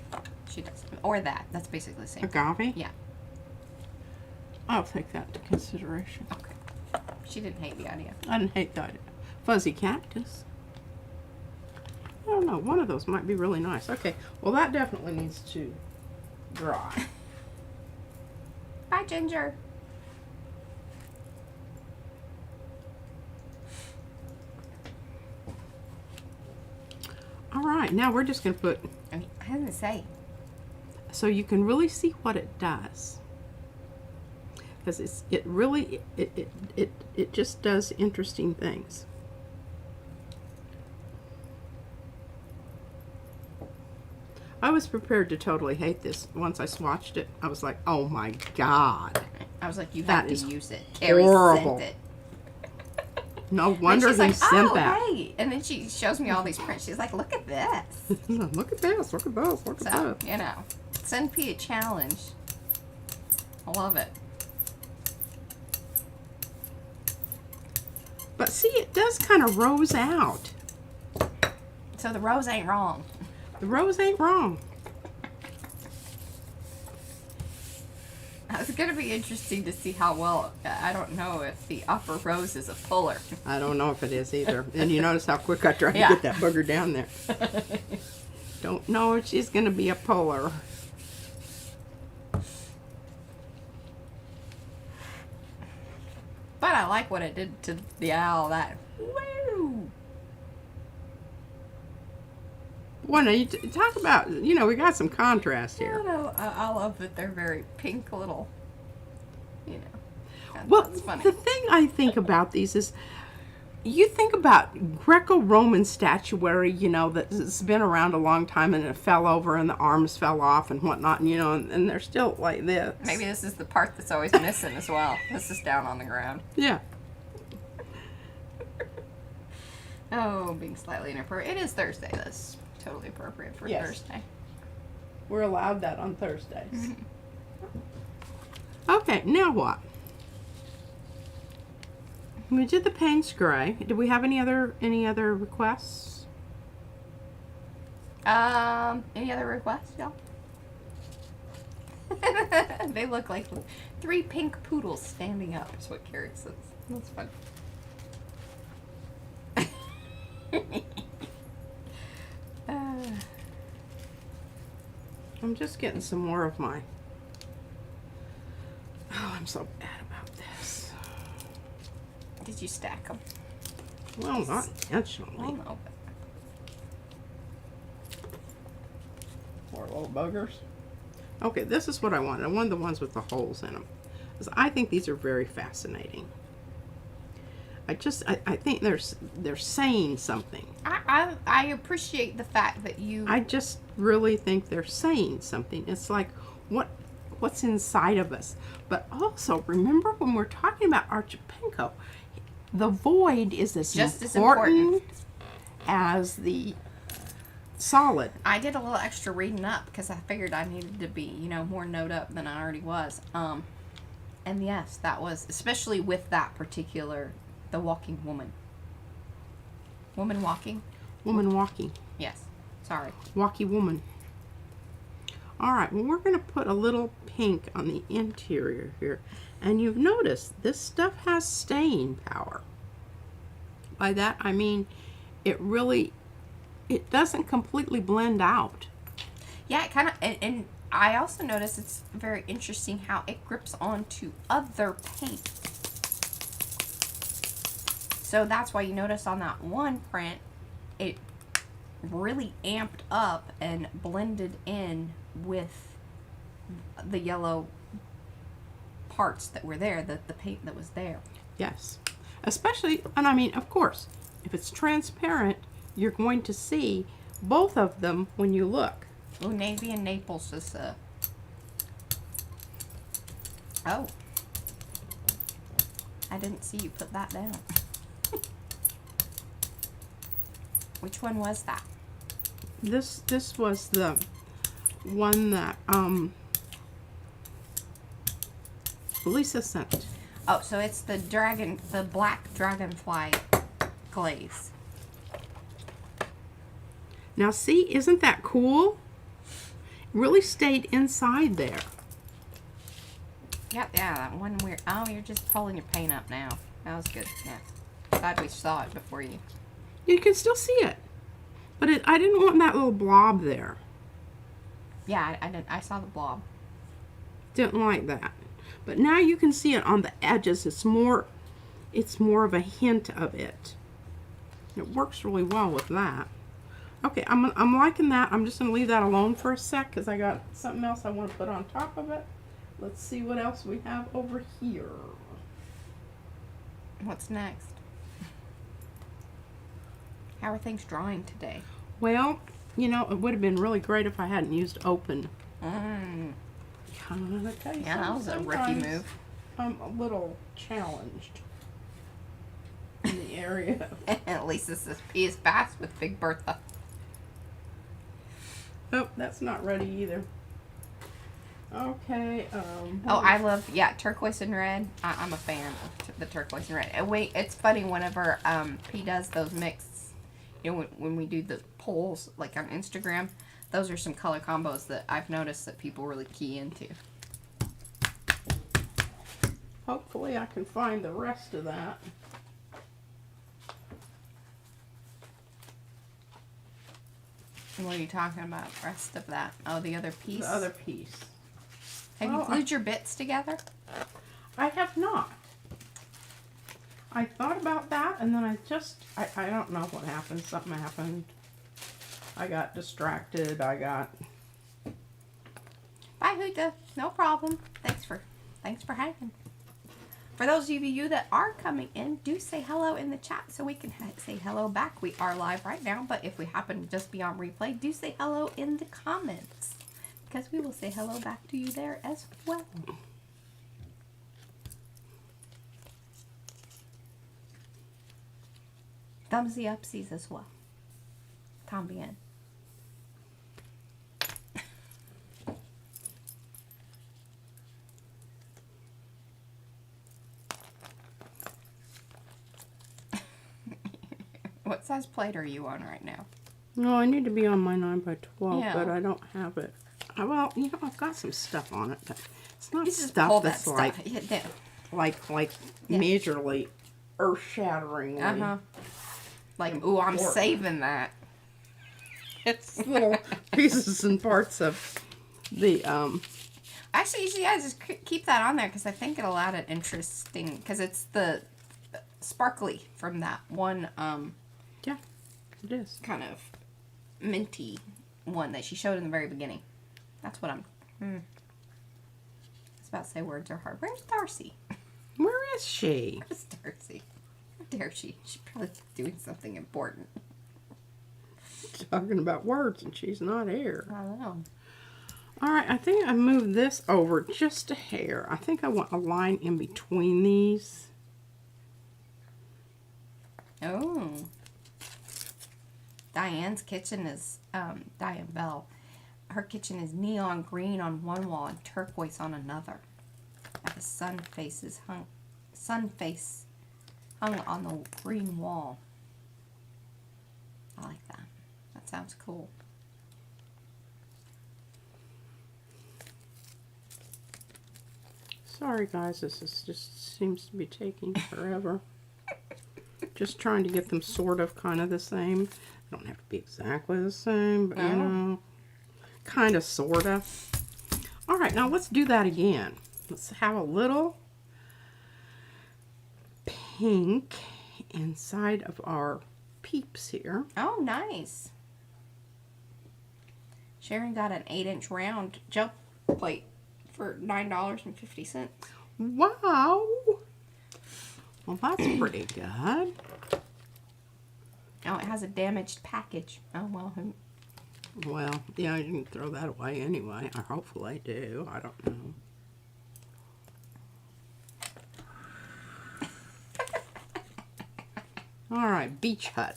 She does. Or that. That's basically the same. Agave? Yeah. I'll take that into consideration. Okay. She didn't hate the idea. I didn't hate that. Fuzzy cactus. I don't know. One of those might be really nice. Okay. Well, that definitely needs to dry. Bye, Ginger. All right. Now we're just going to put, I was going to say. so you can really see what it does. Because it just does interesting things. I was prepared to totally hate this. Once I swatched it, I was like, oh my God. I was like, you That have to is use it. Carrie horrible. sent it. No And wonder she's they like, sent oh, that. hey. And then she shows me all these prints. She's like, look at this. Look at this, look at this, look at So, this. you know, send P a challenge. I love it. But see, it does kind of rose out. So the rose ain't wrong. The rose ain't wrong. It's going to be interesting to see how well, I don't know if the upper rose is a puller. I don't know if it is either. And you notice how quick I tried Yeah. to get that booger down there. Don't know if she's going to be a puller. But I like what it did to the owl. That, woo! Well, now you talk about, you know, we got some contrast here. I love that they're very pink little, you know. Well, That's funny. the thing I think about these is, you think about Greco-Roman statuary, you know, that's been around a long time and it fell over and the arms fell off and whatnot, and, you know, and they're still like this. Maybe this is the part that's always missing as well. This is down on the ground. Yeah. Oh, being slightly inappropriate. It is Thursday. That's totally appropriate for Yes. Thursday. We're allowed that on Thursdays. Okay, now what? We did the Payne's Gray. Did we have any other requests? Any other requests, y'all? They look like 3 pink poodles standing up, is what Carrie says. That's fun. I'm just getting some more of my... Oh, I'm so bad about this. Did you stack them? Well, not intentionally. Well, no. Poor little buggers. Okay, this is what I wanted. I wanted the ones with the holes in them. Because I think these are very fascinating. I think they're saying something. I appreciate the fact that you... I just really think they're saying something. It's like, what's inside of us? But also, remember when we're talking about Archipenko, the void is as Just as important as the solid. I did a little extra reading up because I figured I needed to be, you know, more note up than I already was. And yes, that was, especially with that particular, the walking woman. Woman walking? Woman walking. Yes. Sorry. Walkie woman. All right, well, we're going to put a little pink on the interior here. And you've noticed this stuff has staying power. By that, I mean, it doesn't completely blend out. Yeah, it kind of, and I also noticed it's very interesting how it grips onto other paint. So that's why you notice on that one print, it really amped up and blended in with the yellow parts that were there, the paint that was there. Yes. Especially, and I mean, of course, if it's transparent, you're going to see both of them when you look. Oh, Navy and Naples is oh. I didn't see you put that down. Which one was that? This was the one that Lisa sent. Oh, so it's the black dragonfly glaze. Now see, isn't that cool? It really stayed inside there. Yep, yeah, that one weird. Oh, you're just pulling your paint up now. That was good. Yeah. Glad we saw it before you. You can still see it. But I didn't want that little blob there. Yeah, I didn't. I saw the blob. Didn't like that. But now you can see it on the edges. It's more of a hint of it. It works really well with that. Okay, I'm liking that. I'm just going to leave that alone for a sec because I got something else I want to put on top of it. Let's see what else we have over here. What's next? How are things drawing today? Well, you know, it would have been really great if I hadn't used open. Mm. Yeah, that was a rookie move. I'm a little challenged in the area. At least this is fast with Big Bertha. Oh, that's not ready either. Okay. Oh, I love, yeah, turquoise and red. I'm a fan of the turquoise and red. And wait, it's funny whenever P does those mixed, you know, when we do the polls, like on Instagram, those are some color combos that I've noticed that people really key into. Hopefully I can find the rest of that. What are you talking about? Rest of that? Oh, the other piece? The other piece. Have you glued your bits together? I have not. I thought about that and then I don't know what happened. Something happened. I got distracted. Bye, Huda. No problem. Thanks for hanging. For those of you that are coming in, do say hello in the chat so we can say hello back. We are live right now, but if we happen to just be on replay, do say hello in the comments because we will say hello back to you there as well. Thumbsy upsies as well. Tambien. What size plate are you on right now? No, I need to be on my 9x12, Yeah. but I don't have it. Well, you know, I've got some stuff on it, but it's not You just stuff pull that's that like, stuff. Yeah, yeah. like Yeah. majorly earth-shatteringly. Uh-huh. Like, ooh, I'm Important. saving that. It's little pieces and parts of the, Actually, you guys just keep that on there because I think it'll add it interesting because it's the sparkly from that one, yeah, it is. kind of minty one that she showed in the very beginning. That's what I was about to say words are hard. Where's Darcy? Where is she? Where's Darcy? How dare she? She's probably doing something important. Talking about words and she's not here. I don't know. All right, I think I moved this over just a hair. I think I want a line in between these. Oh. Diane's kitchen is, Diane Bell. Her kitchen is neon green on one wall and turquoise on another. And the sun face hung on the green wall. I like that. That sounds cool. Sorry guys, this is just seems to be taking forever. Just trying to get them sort of kind of the same. They don't have to be exactly the same, but you know, kind of sort of. All right, now let's do that again. Let's have a little pink inside of our peeps here. Oh, nice. Sharon got an 8-inch round jump plate for $9.50. Wow. Well, that's pretty good. Oh, it has a damaged package. Oh, well. Well, yeah, you can throw that away anyway. Or hopefully do. I don't know. All right, Beach Hut.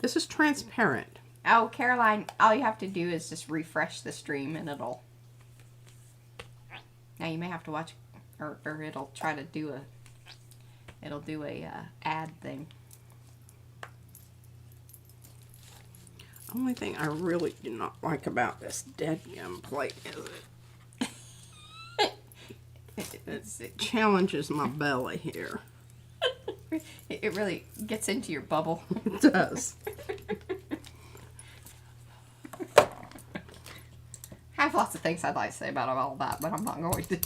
This is transparent. Oh, Caroline, all you have to do is just refresh the stream and it'll... Now you may have to watch or it'll try to do a, ad thing. Only thing I really do not like about this dead gum plate is it challenges my belly here. It really gets into your bubble. It does. I have lots of things I'd like to say about all that, but I'm not going to.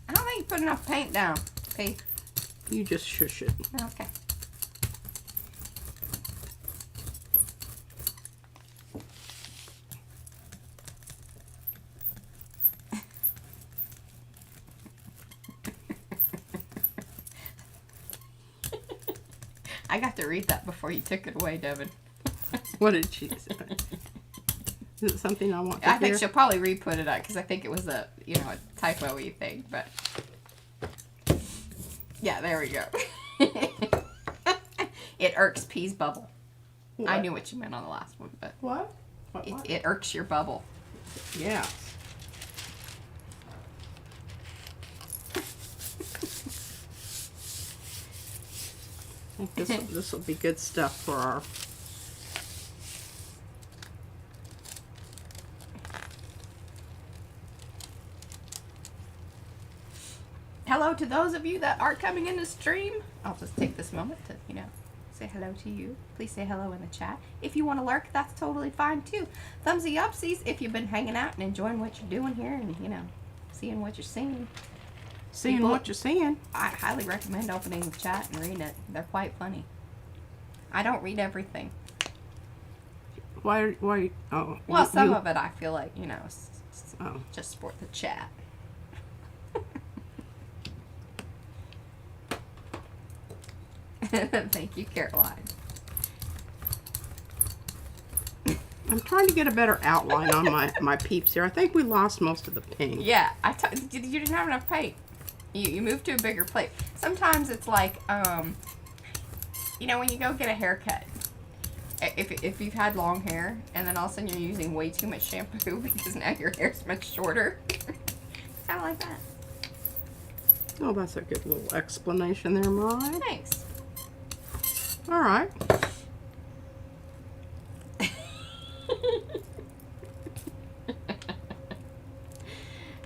I don't think you put enough paint down, P. You just shush it. Okay. I got to read that before you took it away, Devin. What did she say? Is it something I want to I think hear? she'll probably re-put it up because I think it was a, a typo-y thing, but yeah, there we go. It irks P's bubble. What? I knew what you meant on the last one, but What? it irks your bubble. Yeah. I think this will be good stuff for our. Hello to those of you that are coming in the stream. I'll just take this moment to, say hello to you. Please say hello in the chat. If you want to lurk, that's totally fine too. Thumbsy upsies if you've been hanging out and enjoying what you're doing here and, seeing what you're seeing. Seeing People- what you're seeing. I highly recommend opening the chat and reading it. They're quite funny. I don't read everything. Why? Oh. Well, some you- of it I feel like, Oh. just for the chat. Thank you, Caroline. I'm trying to get a better outline on my peeps here. I think we lost most of the pink. Yeah, you didn't have enough paint. You moved to a bigger plate. Sometimes it's like, when you go get a haircut, if you've had long hair and then all of a sudden you're using way too much shampoo because now your hair's much shorter. Kind of like that. Oh, that's a good little explanation there, Mariah. Thanks. All right.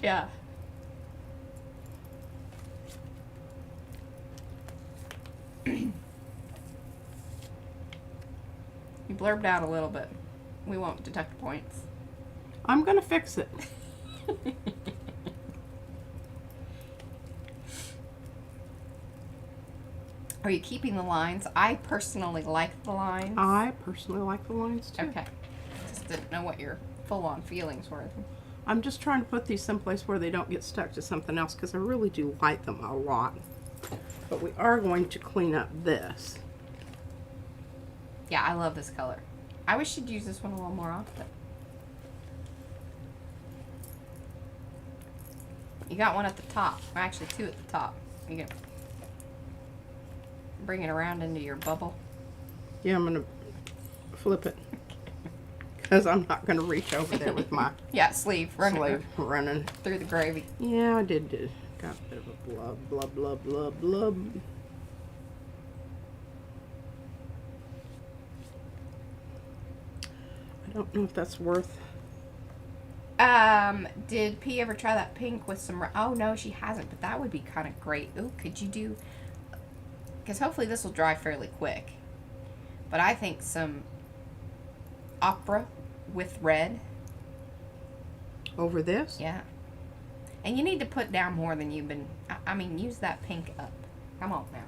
Yeah. You blurbed out a little bit. We won't deduct points. I'm gonna fix it. Are you keeping the lines? I personally like the lines. I personally like the lines too. Okay. Just didn't know what your full-on feelings were. I'm just trying to put these someplace where they don't get stuck to something else because I really do like them a lot. But we are going to clean up this. Yeah, I love this color. I wish you'd use this one a little more often. You got one at the top. Well, actually, two at the top. You can bring it around into your bubble. Yeah, I'm gonna flip it because I'm not gonna reach over there with my Yeah, sleeve running sleeve running. through the gravy. Yeah, I did. Got a bit of a blub, blub, blub, blub, blub. I don't know if that's worth. Did P ever try that pink with some? Oh no, she hasn't. But that would be kind of great. Ooh, could you do? Because hopefully this will dry fairly quick. But I think some opera with red. Over this? Yeah. And you need to put down more than you've been. I mean, use that pink up. Come on now.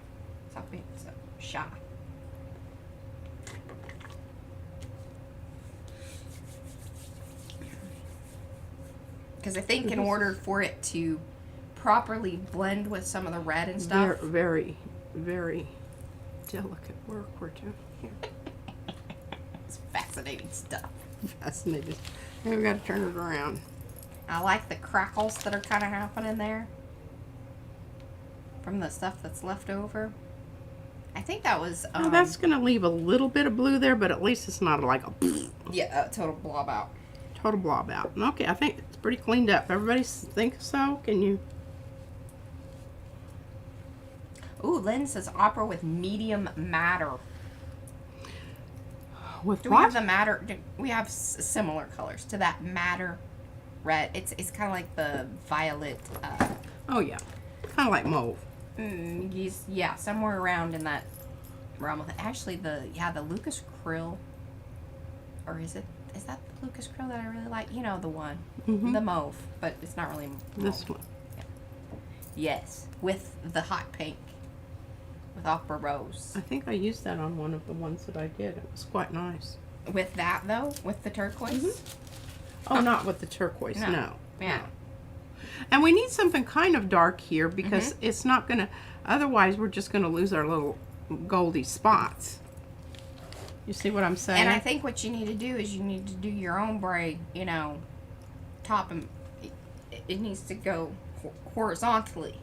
Stop being so shy. Because I think in order for it to properly blend with some of the red and stuff. Very, very delicate work we're doing here. It's fascinating stuff. Fascinating. Now we got to turn it around. I like the crackles that are kind of happening there from the stuff that's left over. I think that was. Now that's going to leave a little bit of blue there, but at least it's not like a Yeah, a total blob out. total blob out. Okay, I think it's pretty cleaned up. Everybody think so? Can you? Ooh, Lynn says opera with medium matter. With Do what? we have the matter? We have similar colors to that matter red. It's kind of like the violet. Oh yeah, kind of like mauve. Yeah, somewhere around in that realm of it. Actually, the Lucas Krill, or is that the Lucas Krill that I really like? You know, the one, the mauve, but it's not really mauve. This one. Yeah. Yes, with the hot pink, with opera rose. I think I used that on one of the ones that I did. It was quite nice. With that though, with the turquoise. Oh, not with the turquoise. No. Yeah. No. And we need something kind of dark here because it's not going to, otherwise we're just going to lose our little goldy spots. You see what I'm saying? And I think what you need to do is you need to do your own braid, you know, top and it needs to go horizontally.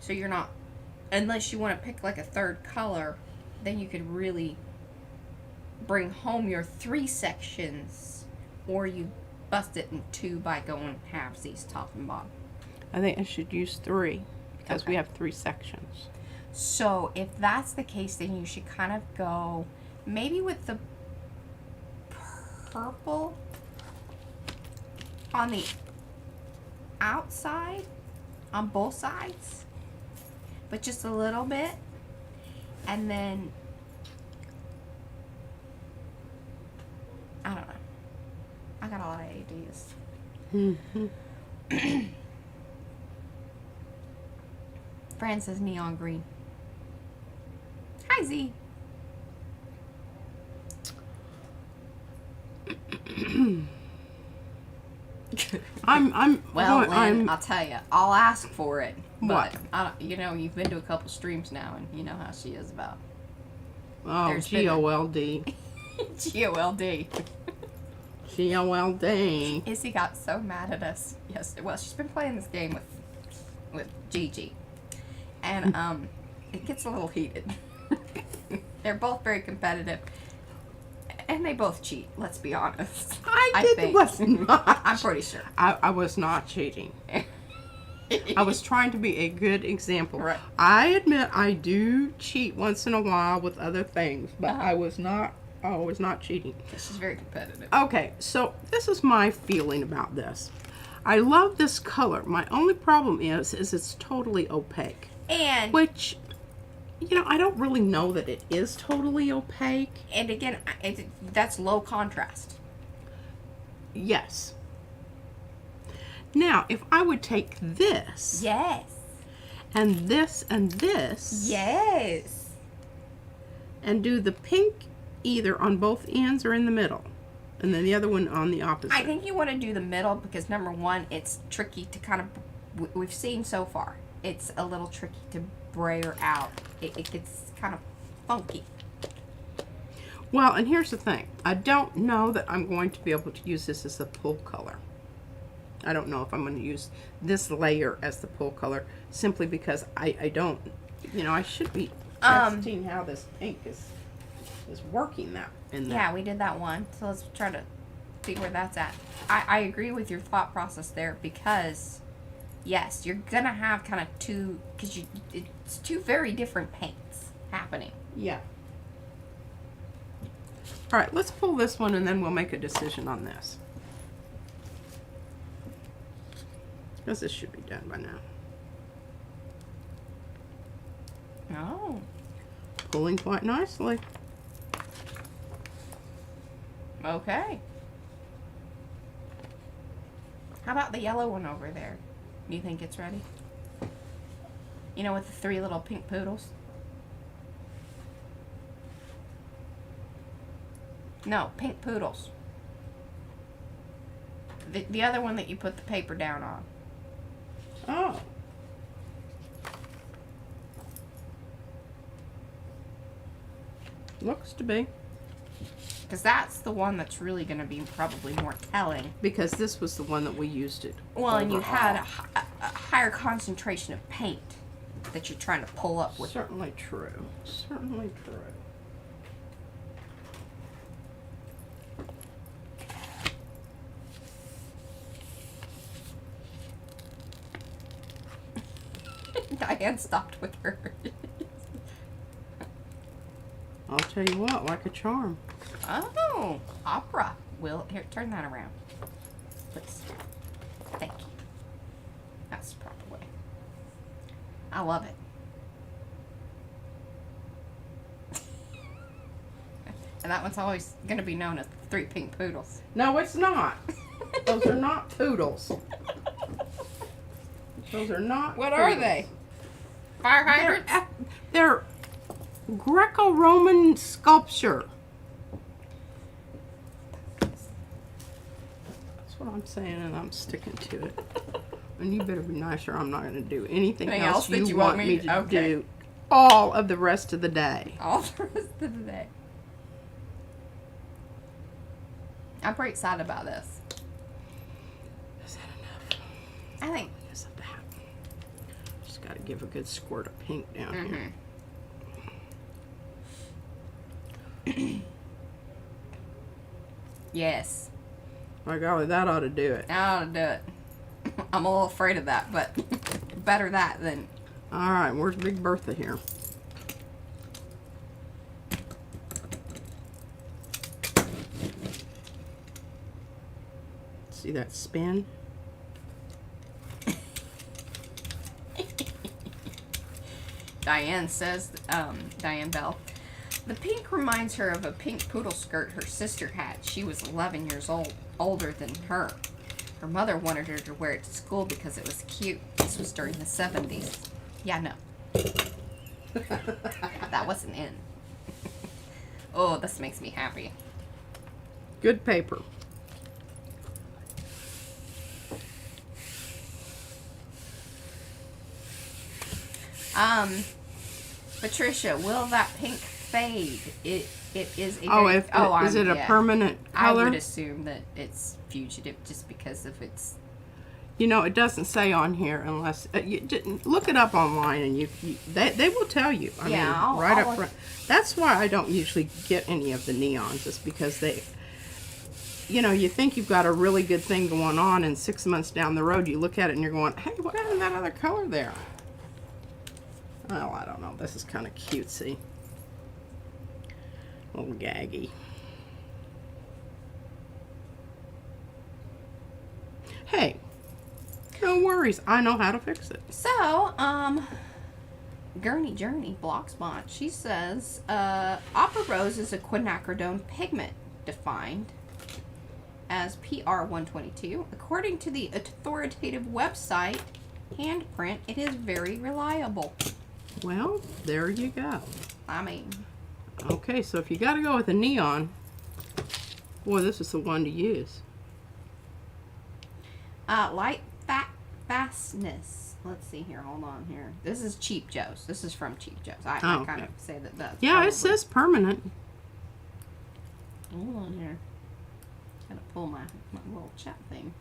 So you're not, unless you want to pick like a third color, then you could really bring home your 3 sections, or you bust it in 2 by going halvesies, top and bottom. I think I should use 3 because we Okay. have 3 sections. So if that's the case, then you should kind of go maybe with the purple on the outside, on both sides, but just a little bit, and then I don't know. I got a lot of ideas. Fran says neon green. Hi, Z. Well, Lynn, I'll tell you, I'll ask for it. But What? you know, you've been to a couple streams now, and you know how she is about Oh, There's been a- GOLD. GOLD. GOLD. Izzy got so mad at us. Yes, well, she's been playing this game with Gigi, and it gets a little heated. They're both very competitive, and they both cheat. Let's be honest. Was not. I'm pretty sure. I was not cheating. I was trying to be a good example. Right. I admit I do cheat once in a while with other things, but I was not cheating. She's very competitive. Okay, so this is my feeling about this. I love this color. My only problem is it's totally opaque. And Which, you know, I don't really know that it is totally opaque. and again, that's low contrast. Yes. Now, if I would take this Yes. and this and this Yes. and do the pink either on both ends or in the middle, and then the other one on the opposite. I think you want to do the middle because number one, it's tricky to kind of. We've seen so far, it's a little tricky to brayer out. It gets kind of funky. Well, and here's the thing. I don't know that I'm going to be able to use this as a pull color. I don't know if I'm going to use this layer as the pull color simply because I don't, you know, I should be testing how this pink is working that in there. Yeah, we did that one. So let's try to see where that's at. I agree with your thought process there because, yes, you're going to have kind of two, because it's 2 very different paints happening. Yeah. All right, let's pull this one and then we'll make a decision on this. Because this should be done by now. Oh. Pulling quite nicely. Okay. How about the yellow one over there? Do you think it's ready? You know, with the 3 little pink poodles? No, pink poodles. The other one that you put the paper down on. Oh. Looks to be. Because that's the one that's really going to be probably more telling. Because this was the one that we used it. Well, and you had overall. a higher concentration of paint that you're trying to pull up with. Certainly true. Certainly true. Diane stopped with her. I'll tell you what, like a charm. Oh, opera. Will, here, turn that around. Please. Thank you. That's the proper way. I love it. And that one's always going to be known as the 3 pink poodles. No, it's not. Those are not poodles. Those are not What poodles. are they? Fire hydrants? They're Greco-Roman sculpture. That's what I'm saying, and I'm sticking to it. And you better be nice, or I'm not going to do anything Anything else else that you you want want me me- to okay. do all of the rest of the day. All the rest of the day. I'm pretty excited about this. Is that enough? I think. Yes, of that. Just got to give a good squirt of pink down here. Yes. My golly, that ought to do it. I ought to do it. I'm a little afraid of that, but better that than. All right, where's Big Bertha here? See that spin? Diane says, Diane Bell, the pink reminds her of a pink poodle skirt her sister had. She was 11 years older than her. Her mother wanted her to wear it to school because it was cute. This was during the 70s. Yeah, no. That wasn't in. Oh, this makes me happy. Good paper. Patricia, will that pink fade? It is a Oh, very, is it a yeah. permanent I color? would assume that it's fugitive just because of its. You know, it doesn't say on here unless you look it up online, and they will tell you. I Yeah, mean, I'll up front. That's why I don't usually get any of the neons, is because they, you know, you think you've got a really good thing going on, and 6 months down the road, you look at it and you're going, hey, what happened to that other color there? Oh, I don't know. This is kind of cutesy. A little gaggy. Hey, no worries. I know how to fix it. So, Gurney Journey Blockspot, she says, Opera Rose is a quinacridone pigment defined as PR122. According to the authoritative website Handprint, it is very reliable. Well, there you go. I mean, Okay, so if you got to go with a neon, boy, this is the one to use. light fastness. Let's see here. Hold on here. This is Cheap Joe's. This is from Cheap Joe's. I Oh, kind okay. of say that that's Yeah, probably, it says permanent. Hold on here. Gotta pull my little chat thing.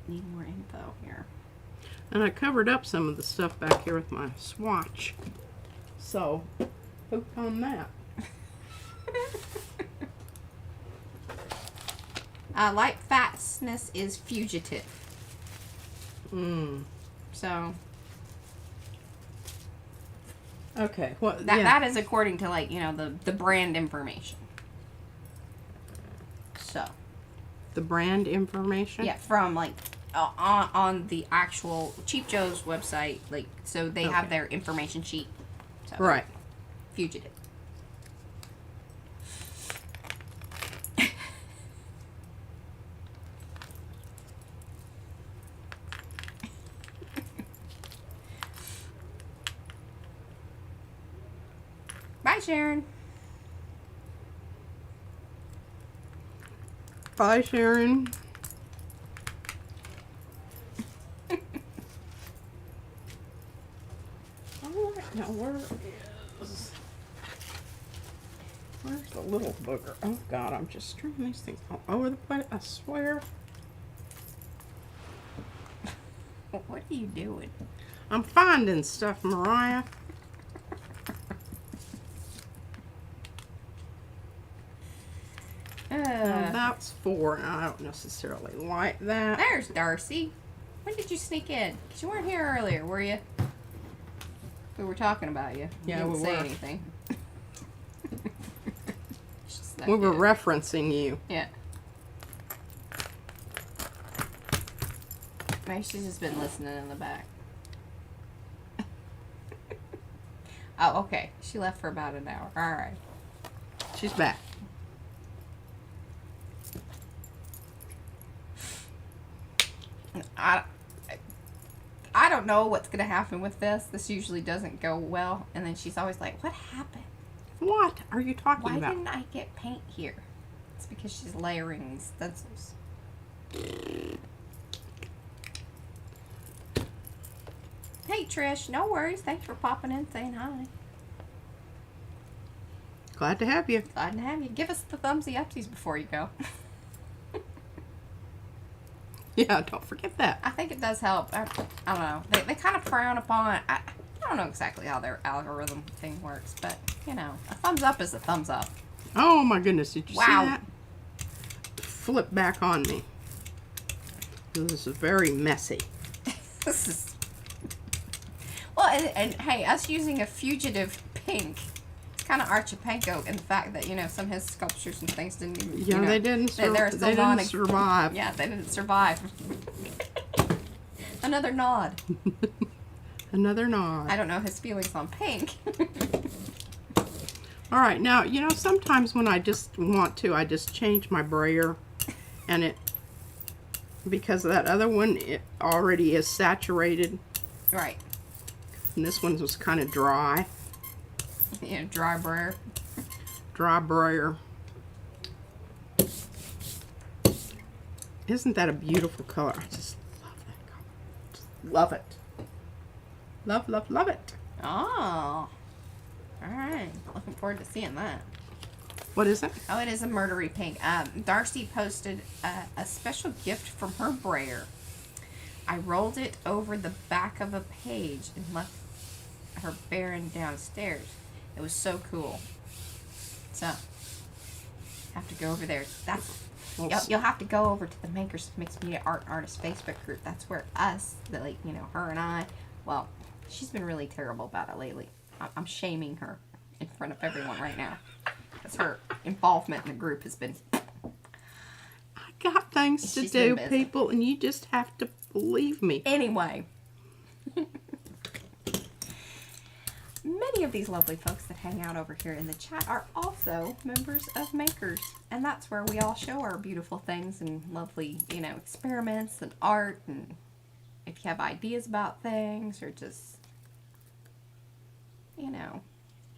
Need more info here. And I covered up some of the stuff back here with my swatch. So, hope on that. Light fastness is fugitive. Mm. So Okay, well, that yeah. that is according to, like, you know, the brand information. So The brand information? yeah, from like on the actual Cheap Joe's website, like, so they have Okay. their information sheet. So Right. fugitive. Bye, Sharon. Bye, Sharon. Alright, now where's the little booger? Oh God, I'm just streaming these things all over the place, I swear. What are you doing? I'm finding stuff, Mariah. Now, that's 4, and I don't necessarily like that. There's Darcy. When did you sneak in? 'Cause you weren't here earlier, were you? We were talking about you. You Yeah, didn't we say were. anything. Just that We were good. referencing you. Yeah. Maybe she's just been listening in the back. Oh, okay. She left for about an hour. All right. She's back. I don't know what's going to happen with this. This usually doesn't go well. And then she's always like, what happened? What are you talking Why about? didn't I get paint here? It's because she's layering these stencils. Hey, Trish. No worries. Thanks for popping in saying hi. Glad to have you. Glad to have you. Give us the thumbsy upsies before you go. Yeah, don't forget that. I think it does help. I don't know. They kind of frown upon. I don't know exactly how their algorithm thing works, but you know, a thumbs up is a thumbs up. Oh my goodness, did you see Wow. that? Flip back on me. This is very messy. This is well, and hey, us using a fugitive pink, it's kind of Archipenko in the fact that you know some of his sculptures and things didn't even. Yeah, you know, they didn't. they're still They didn't survive. Yeah, they didn't survive. Another nod. Another nod. I don't know his feelings on pink. All right, now you know sometimes when I just want to, I just change my brayer, and it because that other one it already is saturated, Right. and this one was kind of dry. You know, dry brayer. Dry brayer. Isn't that a beautiful color? I just love that color. Just love it. Love, love, love it. Oh. Alright. Looking forward to seeing that. What is it? Oh, it is a murdery pink. Darcy posted a special gift from her brayer. I rolled it over the back of a page and left her Baron downstairs. It was so cool. So, have to go over there. That's Well, you'll have to go over to the Makers Mixed Media Art Artist Facebook group. That's where us, like you know, her and I. Well, she's been really terrible about it lately. I'm shaming her in front of everyone right now. Because her involvement in the group has been... I got things to She's do, been busy. people, and you just have to believe me. Anyway. Many of these lovely folks that hang out over here in the chat are also members of Makers. And that's where we all show our beautiful things and lovely, you know, experiments and art. And if you have ideas about things or just, you know,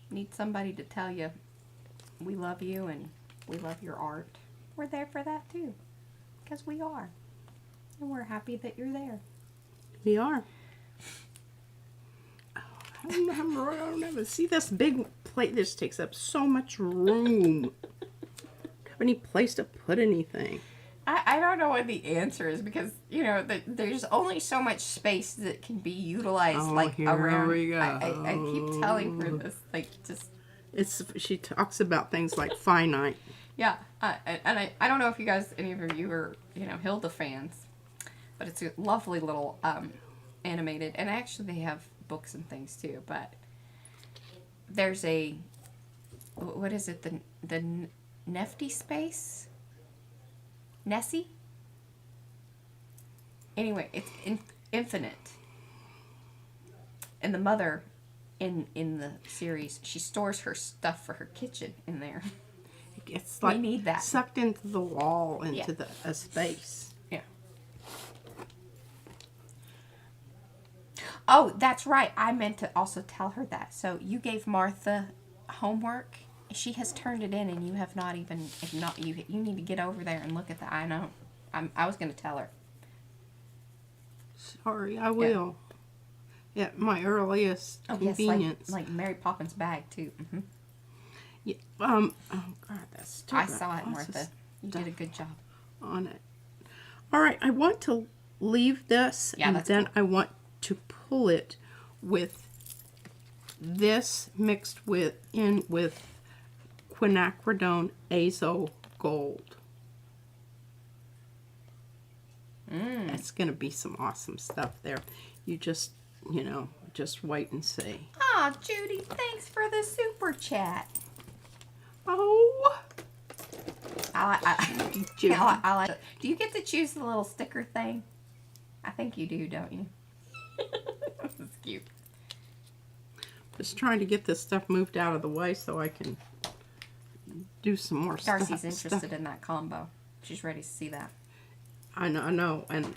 need somebody to tell you we love you and we love your art, we're there for that too. Because we are. And we're happy that you're there. We are. Oh, I don't know. See this big plate? This takes up so much room. Don't have any place to put anything. I don't know what the answer is because, you know, there's only so much space that can be utilized, Oh, like, here around. we go. I keep telling her this, like, just, She talks about things like finite. yeah. And I don't know if you guys, any of you are, you know, Hilda fans, but it's a lovely little animated, and actually they have books and things too, but there's a, what is it, the Nefty space? Nessie? Anyway, it's infinite. And the mother in the series, she stores her stuff for her kitchen in there. It's We like need that. sucked into the wall, into Yeah. a space. Yeah. Oh, that's right. I meant to also tell her that. So you gave Martha homework. She has turned it in, and you have not even. If not, you need to get over there and look at that. I know. I was going to tell her. Sorry, I will. At my earliest Oh convenience. yes, like Mary Poppins bag too. Mm-hmm. Yeah, oh God, that's still I got saw it, lots of Martha. You did a good job. on it. All right, I want to leave this, Yeah, and that's then cool. I want to pull it with this mixed with quinacridone azo gold. It's going to be some awesome stuff there. You just, you know, just wait and see. Aw, Judy, thanks for the super chat. Oh, Judy. I like it. Do you get to choose the little sticker thing? I think you do, don't you? That's cute. Just trying to get this stuff moved out of the way so I can do some more Darcy's stuff. interested in that combo. She's ready to see that. I know, and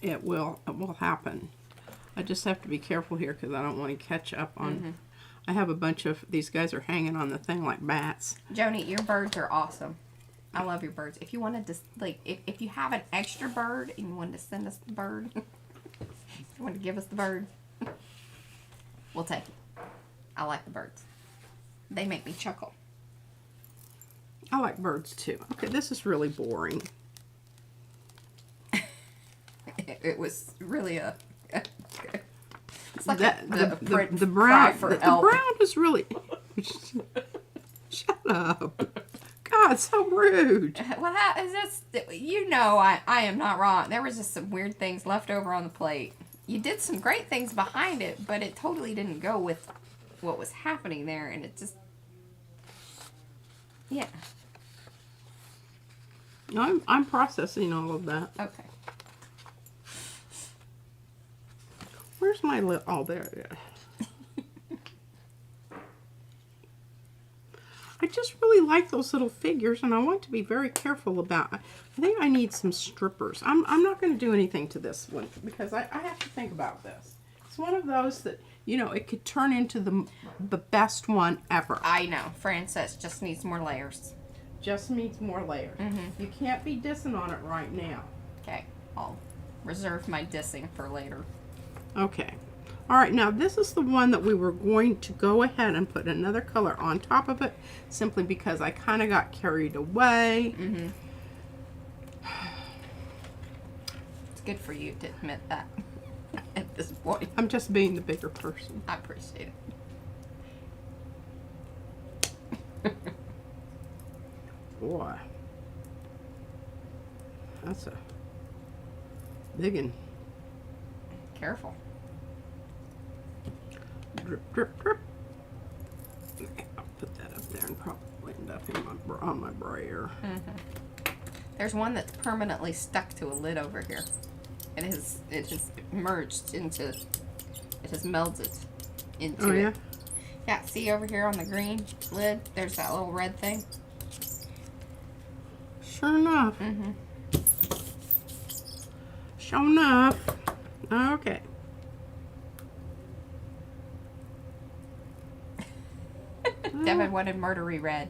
it will happen. I just have to be careful here because I don't want to catch up on. I have a bunch of these guys are hanging on the thing like bats. Joni, your birds are awesome. I love your birds. If you wanted to, like, if you have an extra bird and you wanted to send us the bird, if you want to give us the bird, we'll take it. I like the birds. They make me chuckle. I like birds too. Okay, this is really boring. It was really a. It's like The brown for the elk. brown is really. Shut up! God, so rude. Well, that is just, you know, I am not wrong. There was just some weird things left over on the plate. You did some great things behind it, but it totally didn't go with what was happening there, and it just, yeah. I'm processing all of that. Okay. Where's my lip? Oh, there. I just really like those little figures, and I want to be very careful about. I think I need some strippers. I'm not going to do anything to this one because I have to think about this. It's one of those that, you know, it could turn into the best one ever. I know. Fran says just needs more layers. Just needs more layers. You can't be dissing on it right now. Okay. I'll reserve my dissing for later. Okay. All right, now this is the one that we were going to go ahead and put another color on top of it, simply because I kind of got carried away. It's good for you to admit that at this point. I'm just being the bigger person. I appreciate it. Boy. That's a big one. Careful. Drip, drip, drip. Okay, I'll put that up there and probably end up in on my brayer. There's one that's permanently stuck to a lid over here. It has merged into, it has melded into Oh, it. yeah? Yeah, see over here on the green lid? There's that little red thing. Sure enough. Sure enough. Okay. Devin wanted murdery red.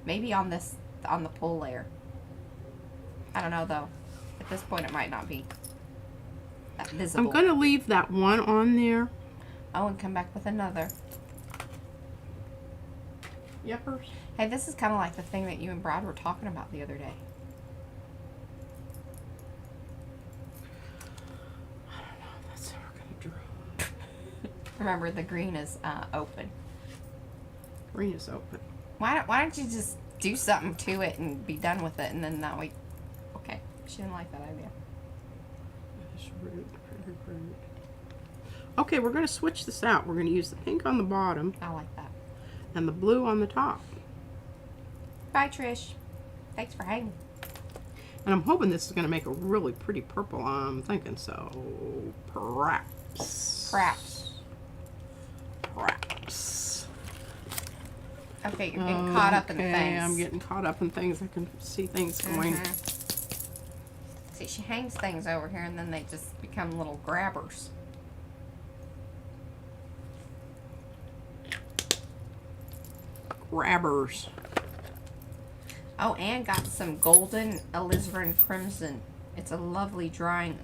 Maybe on this, on the pull layer. I don't know though. At this point it might not be that visible. I'm going to leave that one on there. Oh, and come back with another. Yepers. Hey, this is kind of like the thing that you and Brad were talking about the other day. I don't know if that's how we're going to draw. Remember, the green is open. Green is open. Why don't you just do something to it and be done with it, and then that way... Okay, she didn't like that idea. That's rude, very rude. Okay, we're going to switch this out. We're going to use the pink on the bottom I like that. and the blue on the top. Bye, Trish. Thanks for hanging. And I'm hoping this is going to make a really pretty purple. I'm thinking so. Perhaps. Perhaps. Perhaps. Okay, you're getting caught up in Okay, things. I'm getting caught up in things. I can see things going. See, she hangs things over here, and then they just become little grabbers. Grabbers. Oh, and got some golden alizarin crimson. It's a lovely drying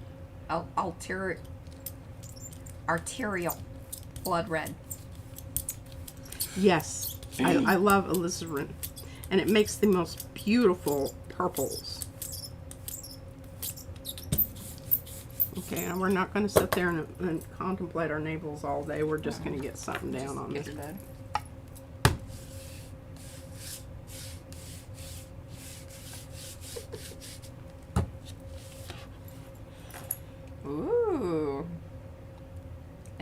arterial blood red. Yes. I love alizarin. And it makes the most beautiful purples. Okay, and we're not going to sit there and contemplate our navels all day. We're just going to get something down on Get this. to bed.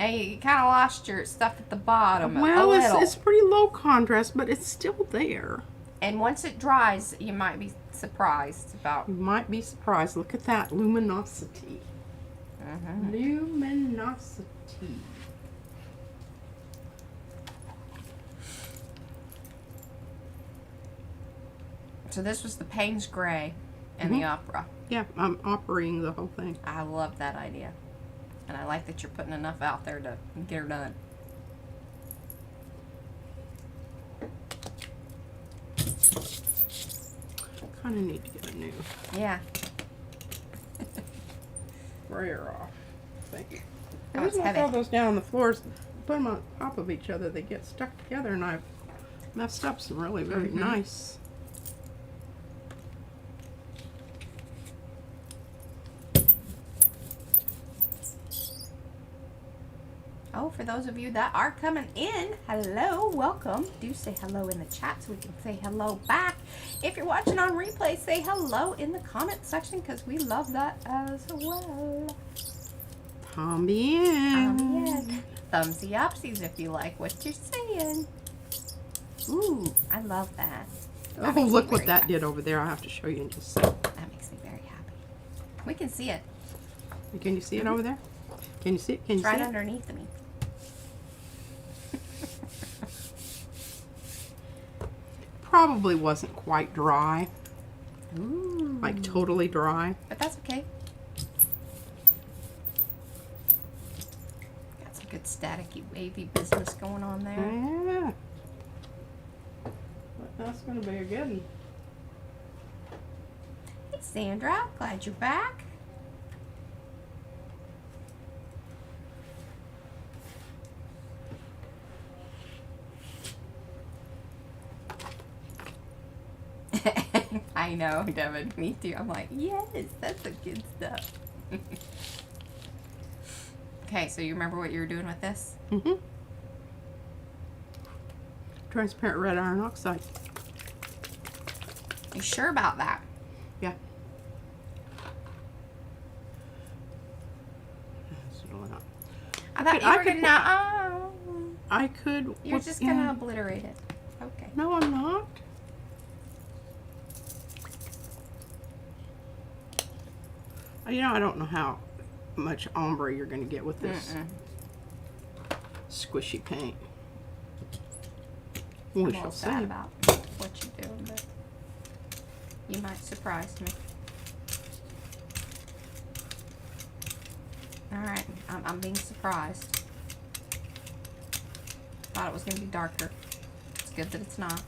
Hey, you kind of lost your stuff at the bottom Well, a little. it's pretty low contrast, but it's still there. And once it dries, you might be surprised about. You might be surprised. Look at that luminosity. Luminosity. So this was the Payne's Gray and the opera. Yeah, I'm operating the whole thing. I love that idea. And I like that you're putting enough out there to get her done. Kind of need to get a new Yeah. sprayer off. Thank you. Oh, I it's just heavy. throw those down on the floors, put them on top of each other. They get stuck together, and I've messed up some really very nice. Oh, for those of you that are coming in, hello, welcome. Do say hello in the chat so we can say hello back. If you're watching on replay, say hello in the comment section because we love that as well. Tambien. Thumbsy upsies if you like what you're saying. Ooh, I love that. Oh, makes me look what very that happy. did over there. I'll have to show you in just a second. That makes me very happy. We can see it. Can you see it over there? Can you see it? Can you It's right see it? underneath me. Probably wasn't quite dry, Ooh. like totally dry. But that's okay. Got some good staticky, wavy business going on there. Yeah. But that's going to be a good one. Hey, Sandra. Glad you're back. I know, Devin. Me too. I'm like, yes, that's the good stuff. Okay, so you remember what you were doing with this? Mm-hmm. Transparent red iron oxide. You sure about that? Yeah. I thought could- you I were could gonna. I could. You're put just in- gonna obliterate it. Okay. No, I'm not. You know, I don't know how much ombre you're going to get with this squishy paint. We I'm shall all see. sad about what you're doing, but you might surprise me. Alright, I'm being surprised. Thought it was going to be darker. It's good that it's not.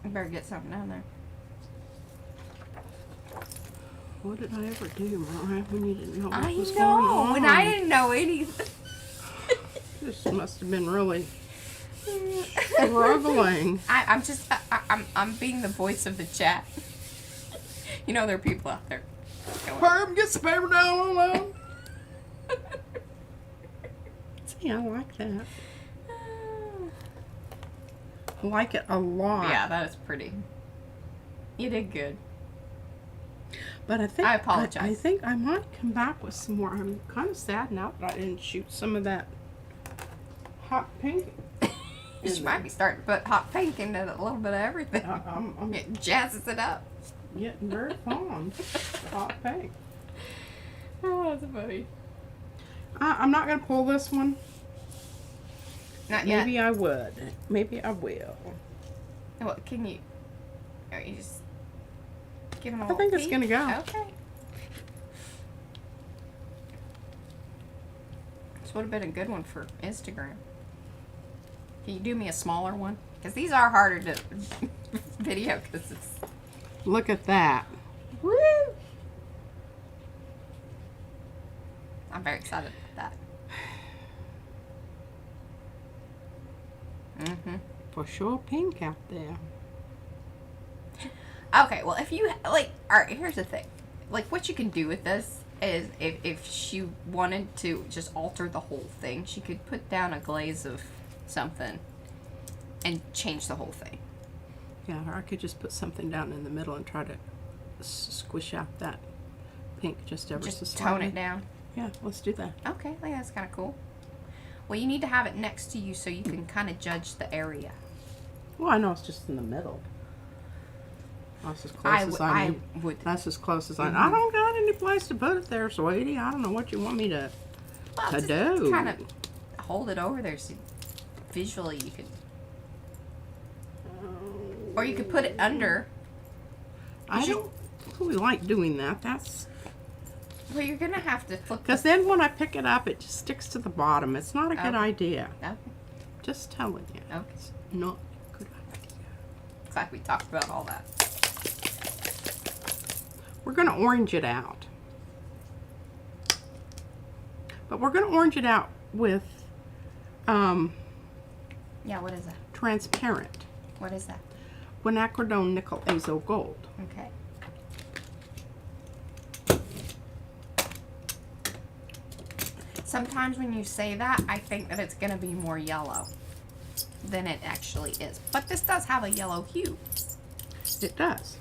I better get something down there. What did I ever do, Mariah, when you didn't know what I was going know, on? when I didn't know anything. This must have been really struggling. I'm being the voice of the chat. You know there are people out there. going, Herb, get some paper down on that. See, I like that. I like it a lot. Yeah, that is pretty. You did good. But I think I apologize. I think I might come back with some more. I'm kind of sad now that I didn't shoot some of that hot pink. You might be starting to put hot pink into a little bit of everything. I'm It jazzes it up. getting very fond of hot pink. Oh, that's funny. I'm not gonna pull this one. Not yet. Maybe I would. Maybe I will. What can you? Are you just giving a I little think it's peek? gonna go. Okay. This would have been a good one for Instagram. Can you do me a smaller one? Because these are harder to video because it's. Look at that. Woo! I'm very excited about that. Mm-hmm. For sure pink out there. Okay, well, if you, like, alright, here's the thing. Like, what you can do with this is, if she wanted to just alter the whole thing, she could put down a glaze of something and change the whole thing. Yeah, or I could just put something down in the middle and try to squish out that pink just ever so Just slightly. tone it down. Yeah, let's do that. Okay, I think that's kind of cool. Well, you need to have it next to you so you can kind of judge the area. Well, I know it's just in the middle. That's as close as I need. would. That's as close as I don't got any place to put it there, sweetie. I don't know what you want me to do. Kind of hold it over there so visually you could. Or you could put it under. I don't really like doing that. That's Well, you're gonna have to flip. because then when I pick it up, it just sticks to the bottom. It's not a good idea. Okay. Just telling you. Okay. It's not a good idea. It's like we talked about all that. We're going to orange it out. But we're going to orange it out with Yeah. What is that? transparent What is that? quinacridone nickel azo gold. Okay. Sometimes when you say that, I think that it's going to be more yellow than it actually is. But this does have a yellow hue. It does.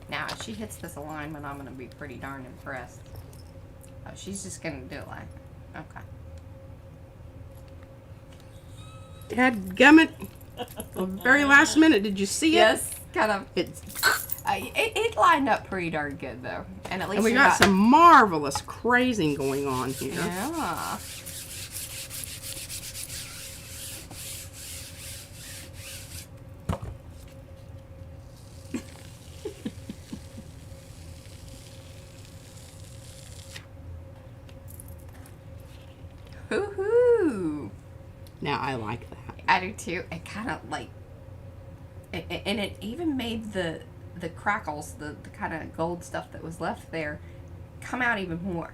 Now, if she hits this alignment, I'm going to be pretty darn impressed. Oh, she's just going to do it like, okay. Dadgummit. The very last minute, did you see it? Yes, kind of. It's, It lined up pretty darn good, though. And at least and we you got some marvelous crazing going on here. Yeah. Hoo-hoo. Now, I like that. I do too. It kind of like, and it even made the crackles, the kind of gold stuff that was left there, come out even more.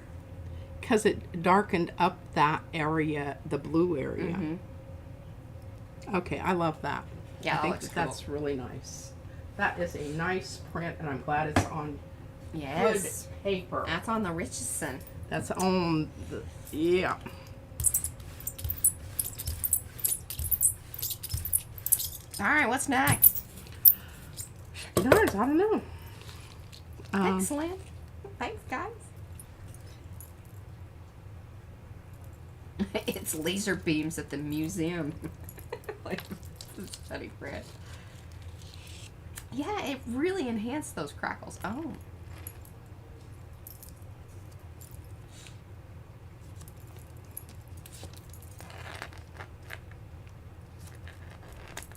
Because it darkened up that area, the blue area. Mm-hmm. Okay, I love that. Yeah, I that think looks cool. that's really nice. That is a nice print, and I'm glad it's on Yes. good paper. That's on the Richardson. That's on the, yeah. All right, what's next? Darns, I don't know. Excellent. Thanks, guys. It's laser beams at the museum. Like, this is funny, Fred. Yeah, it really enhanced those crackles. Oh.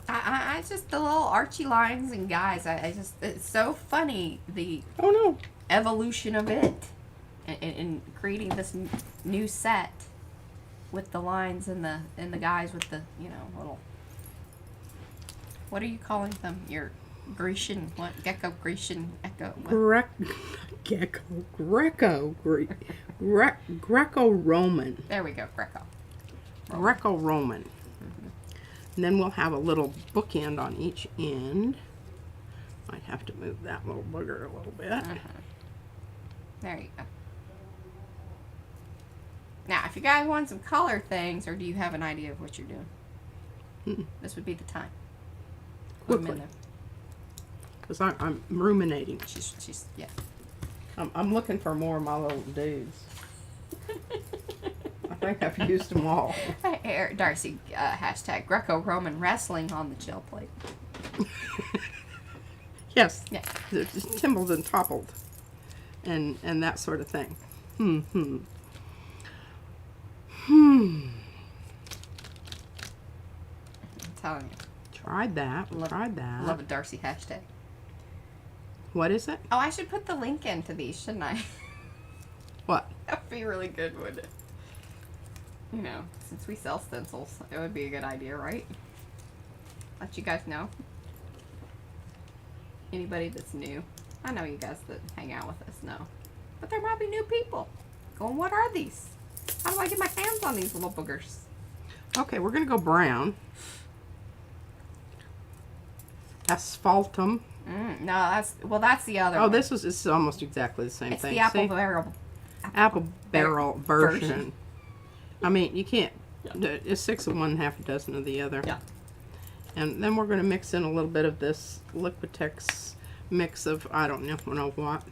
I just, the little Archie lines and guys, I just, it's so funny, the Oh no. evolution of it and creating this new set with the lines and the guys with the, you know, little, what are you calling them? Your Grecian, what? Gecko, Grecian, Echo, what? Greco-Roman. There we go, Greco. Greco-Roman. And then we'll have a little bookend on each end. Might have to move that little booger a little bit. There you go. Now, if you guys want some color things, or do you have an idea of what you're doing? This would be the time. Put 'em in Quickly. there. Because I'm ruminating. She's, yeah. I'm looking for more of my little dudes. I think I've used them all. Hey, Darcy, hashtag Greco-Roman wrestling on the chill plate. Yes. Yeah. They're just tumbled and toppled. And that sort of thing. I'm telling you. Tried that. Tried that. Love a Darcy hashtag. What is it? Oh, I should put the link into these, shouldn't I? What? That'd be really good, wouldn't it? You know, since we sell stencils, it would be a good idea, right? Let you guys know. Anybody that's new. I know you guys that hang out with us know. But there might be new people. Going, what are these? How do I get my hands on these little boogers? Okay, we're going to go brown. Asphaltum. No, that's the other Oh, one. this is almost exactly the same It's thing. the apple See? barrel. Apple barrel version. version. I mean, you can't. It's 6 of one, half a dozen of the other. Yeah. And then we're going to mix in a little bit of this Liquitex mix of, I don't know what.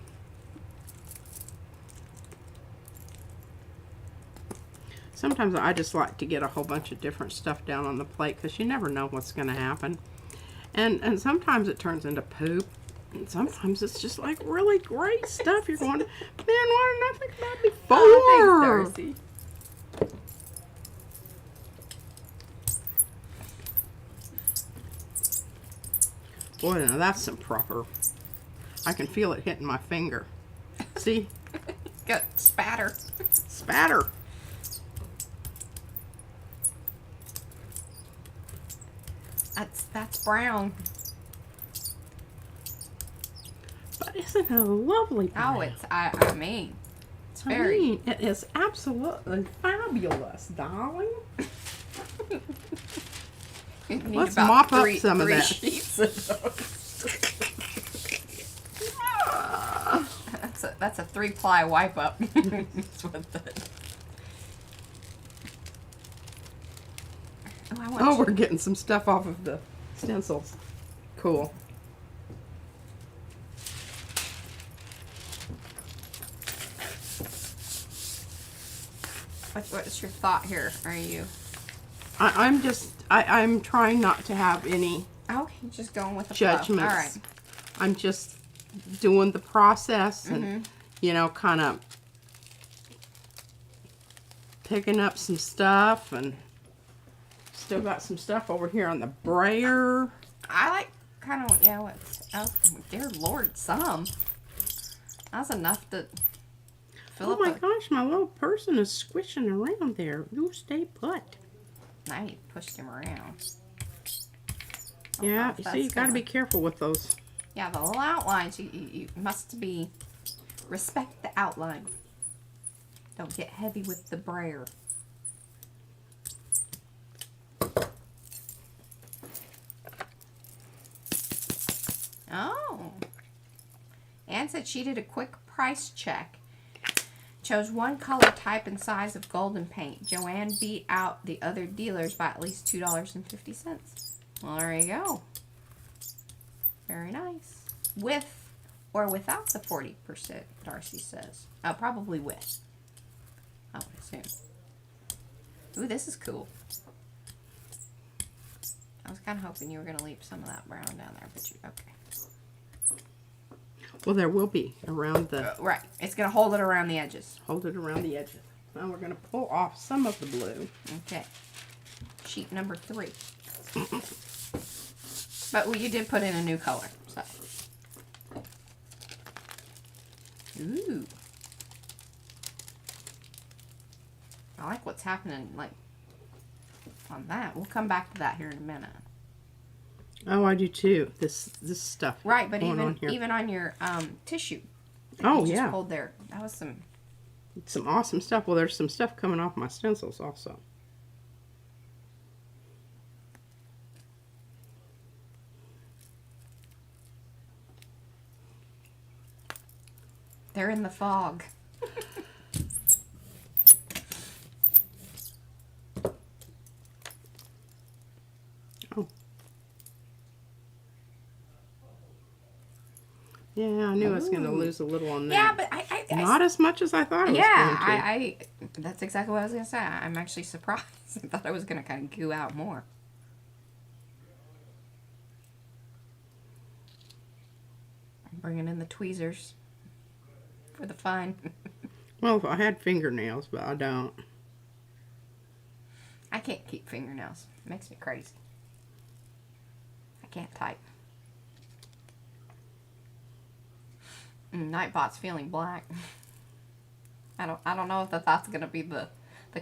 Sometimes I just like to get a whole bunch of different stuff down on the plate because you never know what's going to happen. And sometimes it turns into poop. And sometimes it's just like really great stuff. You're going, man, why didn't I think about it before? Oh, thanks, Darcy. Boy, now that's some proper. I can feel it hitting my finger. See? Good spatter. Spatter. That's brown. But isn't it lovely? Oh, brown? I mean, it's very. I mean, it is absolutely fabulous, darling. You need Let's about mop up three some of that. sheets of those. That's a 3-ply wipe up. That's what that. Oh, I want Oh, you- we're getting some stuff off of the stencils. Cool. What's your thought here? Are you I'm trying not to have any okay? Just going with the flow. judgments. All right. I'm just doing the process and, Mm-hmm. you know, kind of picking up some stuff, and still got some stuff over here on the brayer. I like kind of oh dear Lord, some. That's enough to fill Oh up my a. gosh, my little person is squishing around there. You stay put. Now you pushed him around. Yeah, if you that's see, you got to gonna- be careful with those. Yeah, the little outlines, you must be, respect the outline. Don't get heavy with the brayer. Oh. Anne said she did a quick price check. Chose one color, type, and size of golden paint. Joanne beat out the other dealers by at least $2.50. Well, there you go. Very nice. With or without the 40%, Darcy says. Oh, probably with. I would assume. Ooh, this is cool. I was kind of hoping you were going to leave some of that brown down there, but you, okay. Well, there will be around the, Right. It's going to hold it around the edges. hold it around the edges. Now we're going to pull off some of the blue. Okay. Sheet number 3. But well, you did put in a new color, so. Ooh. I like what's happening, like, on that. We'll come back to that here in a minute. Oh, I do too. This stuff. Right, but going on here. even on your tissue. that Oh, you just yeah. pulled there. That was Some awesome stuff. Well, there's some stuff coming off my stencils also. they're in the fog. Oh. Yeah, I knew I was going to Ooh. lose a little on that. Yeah, but I Not as much as I thought I was yeah, going to. I that's exactly what I was gonna say. I'm actually surprised. I thought I was gonna kind of goo out more. I'm bringing in the tweezers for the fun. Well, if I had fingernails, but I don't. I can't keep fingernails. It makes me crazy. I can't type. Nightbot's feeling black. I don't know if that's gonna be the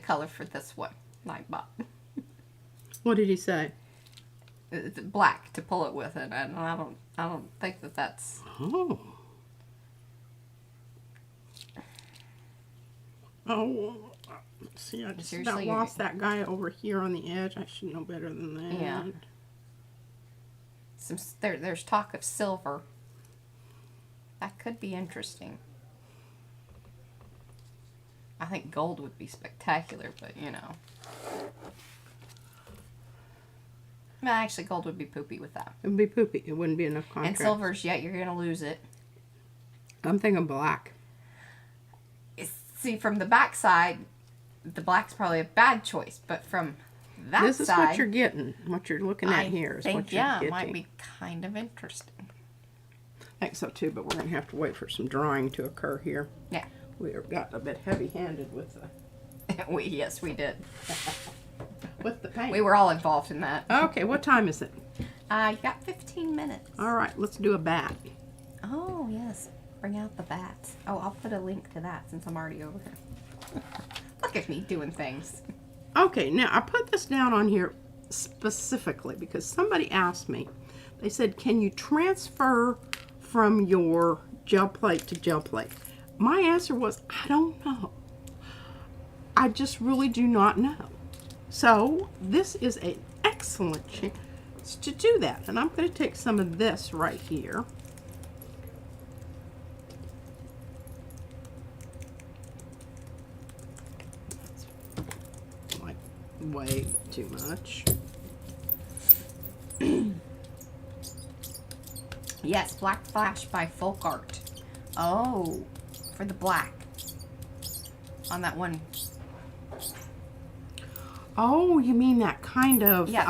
color for this one. Nightbot. What did he say? It's black to pull it with it, and I don't think that's. Oh. Oh. See, I just Seriously, about you- lost that guy over here on the edge. I should know better than that. Yeah. There's talk of silver. That could be interesting. I think gold would be spectacular, but you know. Well, actually, gold would be poopy with that. It would be poopy. It wouldn't be enough And contrast. silver's, yeah, you're going to lose it. I'm thinking black. See, from the back side, the black's probably a bad choice. But from that This is side, what you're getting. What you're looking at here is what you're getting. it might be kind of interesting. I think so too, but we're going to have to wait for some drying to occur here. Yeah. We got a bit heavy-handed with the Yes, we did. paint. We were all involved in that. Okay, what time is it? You got 15 minutes. All right, let's do a bat. Oh, yes. Bring out the bats. Oh, I'll put a link to that since I'm already over here. Look at me doing things. Okay, now I put this down on here specifically because somebody asked me. They said, can you transfer from your gel plate to gel plate? My answer was, I don't know. I just really do not know. So this is an excellent chance to do that. And I'm going to take some of this right here. That's like way too much. Yes, Black Flash by Folk Art. Oh, for the black. On that one. Oh, you mean that kind of, Yeah,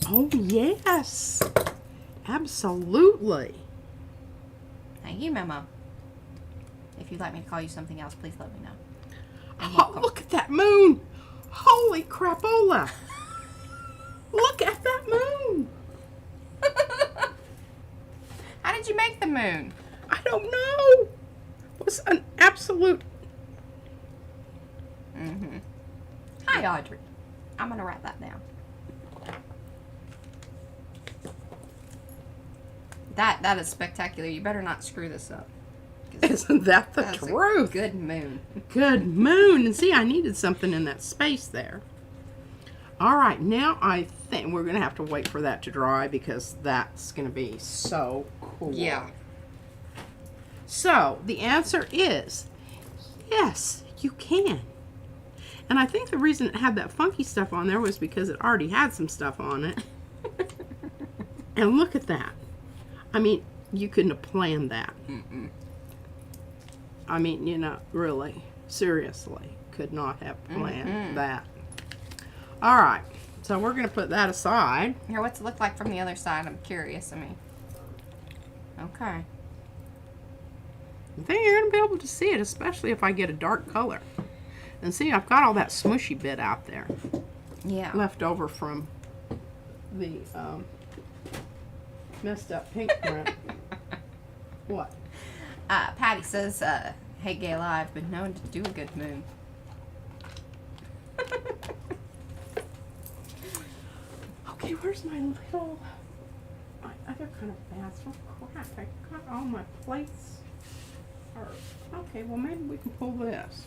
oh yes, absolutely. Thank you, Memo. If you'd like me to call you something else, please let me know. You're Oh, welcome. look at that moon. Holy crapola. Look at that moon. How did you make the moon? I don't know. It was an absolute, Mm-hmm. Hi, Audrey. I'm going to write that down. That is spectacular. You better not screw this up. 'Cause isn't that the that's a truth? good moon. Good moon. And see, I needed something in that space there. All right, now I think we're going to have to wait for that to dry because that's going to be so cool. Yeah. So the answer is yes, you can. And I think the reason it had that funky stuff on there was because it already had some stuff on it. And look at that. I mean, you couldn't have planned that. Mm-mm. I mean, you know, really, seriously, could not have planned that. All right, so we're going to put that aside. Here, what's it look like from the other side? I'm curious. I mean, okay. I think you're going to be able to see it, especially if I get a dark color. And see, I've got all that smushy bit out there Yeah. left over from the messed up pink print. What? Patty says, hey, Gayla, I've been known to do a good moon. Okay, where's my little, my other kind of basket? Oh, crap, I got all my plates. Okay, well, maybe we can pull this.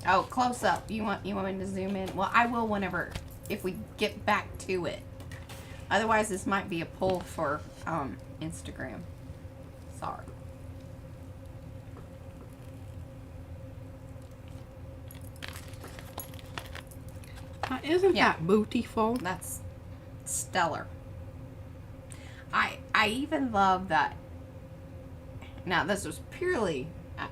Oh, close up. You want me to zoom in? Well, I will whenever, if we get back to it. Otherwise, this might be a pull for Instagram. Sorry. Isn't Yeah. that beautiful? That's stellar. I even love that. Now, this was purely, I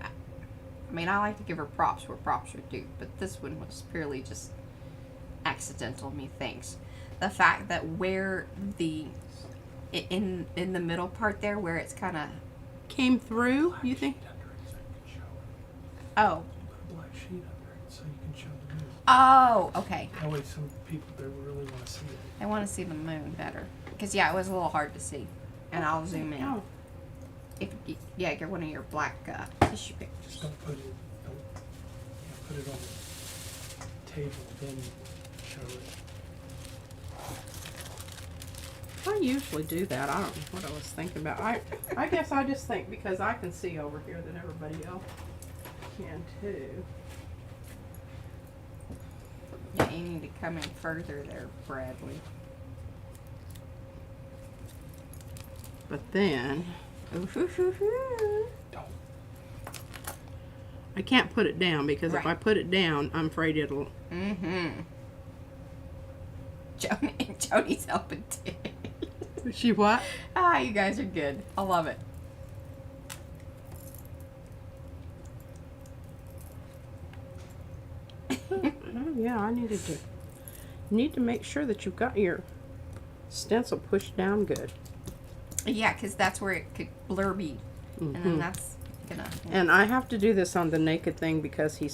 mean, I like to give her props where props are due, but this one was purely just accidental, methinks. The fact that where the, in the middle part there, where it's kind of, Came through, you think? oh, Put a black sheet under it so you can show the moon. oh, okay. That way some people they really want to see it. I want to see the moon better. Because, yeah, it was a little hard to see. And I'll zoom in. Oh, If yeah, get one of your black tissue Just papers. don't put it. Don't put it on the table. Then show it. I usually do that. I don't know what I was thinking about. I guess I just think because I can see over here that everybody else can too. Yeah, you need to come in further there, Bradley. But then Don't. I can't put it down because if Right. I put it down, I'm afraid it'll. Mm-hmm. Joni's helping too. She what? Ah, you guys are good. I love it. Oh, yeah, I need to make sure that you've got your stencil pushed down good. Yeah, because that's where it could blurby. And then that's gonna... And I have to do this on the naked thing because he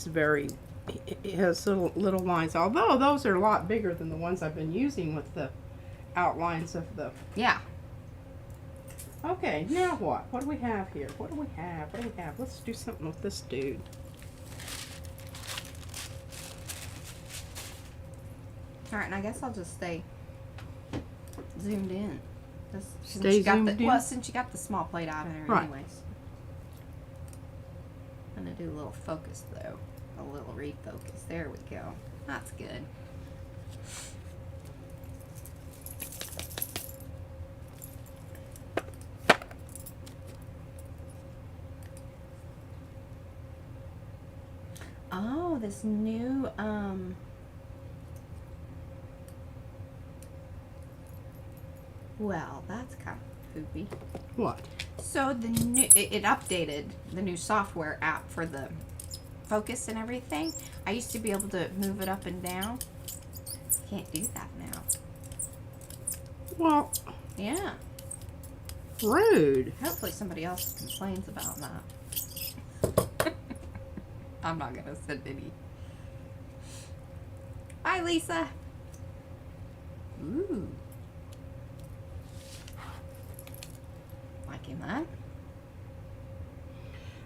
has little lines. Although those are a lot bigger than the ones I've been using with the outlines of the... Yeah. Okay, now what? What do we have here? What do we have? What do we have? Let's do something with this dude. Alright, and I guess I'll just stay zoomed in. Just, since Stay you got zoomed in? Well, since you got the small plate out of there Right. anyways. I'm gonna do a little focus though. A little refocus. There we go. That's good. Oh, this new well, that's kind of poopy. What? So the new it updated the new software app for the focus and everything. I used to be able to move it up and down. Can't do that now. Well, Yeah. rude. Hopefully somebody else complains about that. I'm not gonna send any. Bye, Lisa. Ooh. Liking that.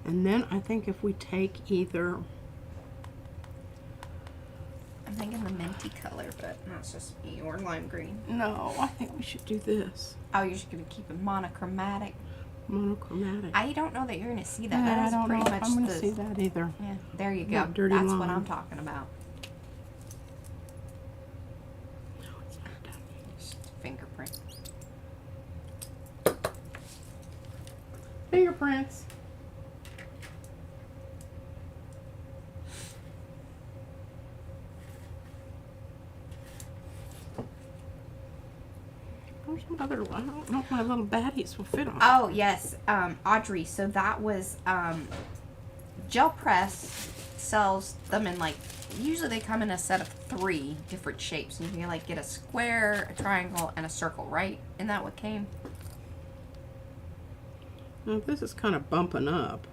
And then I think if we take either... I'm thinking the minty color, but that's just me, or lime green. No, I think we should do this. Oh, you're just gonna keep it monochromatic. Monochromatic. I don't know that you're gonna see that. Yeah, That I is don't pretty know much if I'm going the. to see that either. Yeah, there you go. That dirty That's what line. I'm talking about. No, it's not done. Just fingerprint. Fingerprints. There's some other, I don't know if my little baddies will fit on. Oh yes, Audrey. So that was Gel Press sells them in like, usually they come in a set of 3 different shapes, and you can like get a square, a triangle, and a circle. Right? Isn't that what came? Now, this is kind of bumping up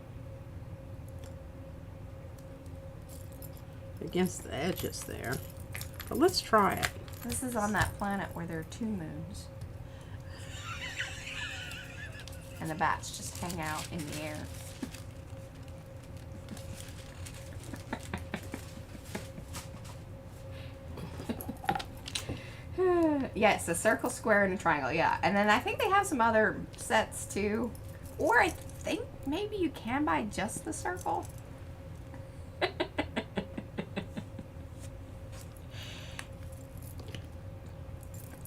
against the edges there. But let's try it. This is on that planet where there are 2 moons. And the bats just hang out in the air. Yes, a circle, square, and a triangle. Yeah, and then I think they have some other sets too. Or I think maybe you can buy just the circle.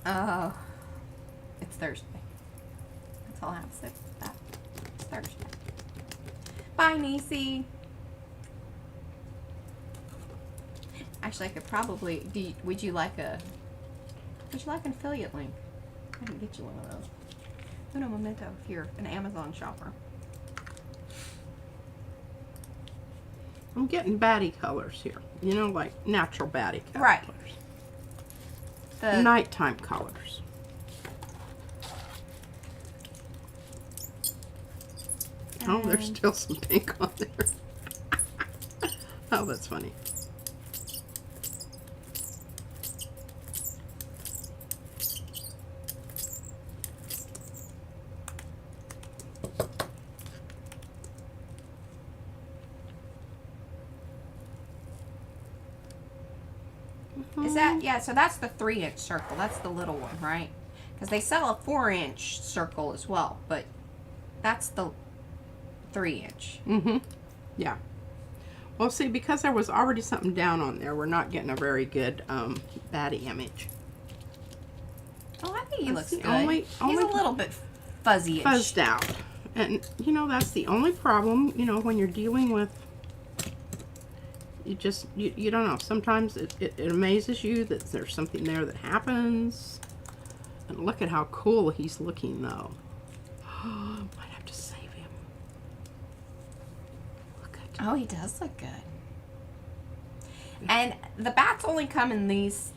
Oh, it's Thursday. That's all I have to say about that. It's Thursday. Bye, Niecy. Actually, I could probably. Would you like an affiliate link? I can get you one of those. Uno momento if you're an Amazon shopper. I'm getting baddie colors here. You know, like natural baddie colors. Right. The Nighttime colors. Oh, there's still some pink on there. Oh, that's funny. Is that, yeah, so that's the 3-inch circle. That's the little one, right? Because they sell a 4-inch circle as well, but that's the 3-inch. Mm-hmm. Yeah. Well, see, because there was already something down on there, we're not getting a very good baddie image. Oh, I think he That's looks the good. only- He's only a little bit fuzzy-ish. Fuzzed out. And, you know, that's the only problem, you know, when you're dealing with, you don't know. Sometimes it amazes you that there's something there that happens. And look at how cool he's looking, though. Might have to save him. Look at Oh, he does look good. And the bats only come in these,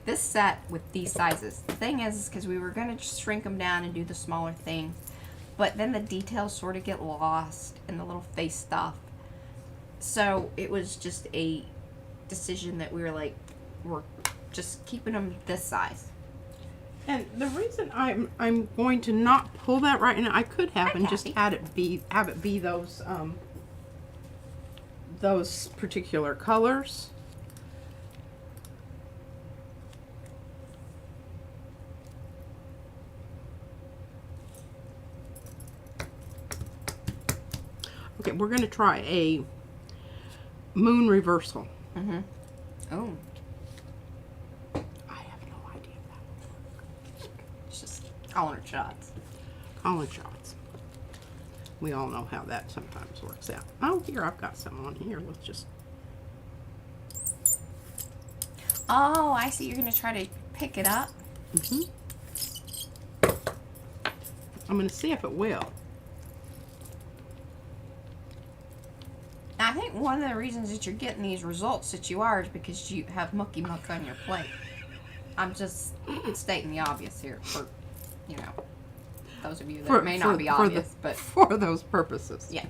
this set with these sizes. The thing is because we were going to just shrink them down and do the smaller thing. But then the details sort of get lost in the little face stuff. So it was just a decision that we were like, we're just keeping them this size. And the reason I'm going to not pull that right now, I could have Hi, and just Kathy. have it be those particular colors. Okay, we're going to try a moon reversal. Mm-hmm. Oh, I have no idea if that will work. it's just calling her shots. Calling shots. We all know how that sometimes works out. Oh, here, I've got some on here. Let's just... Oh, I see. You're going to try to pick it up. I'm going to see if it will. I think one of the reasons that you're getting these results that you are is because you have mucky muck on your plate. I'm just stating the obvious here for, you know, those of you that may not be obvious, but for those purposes. yeah.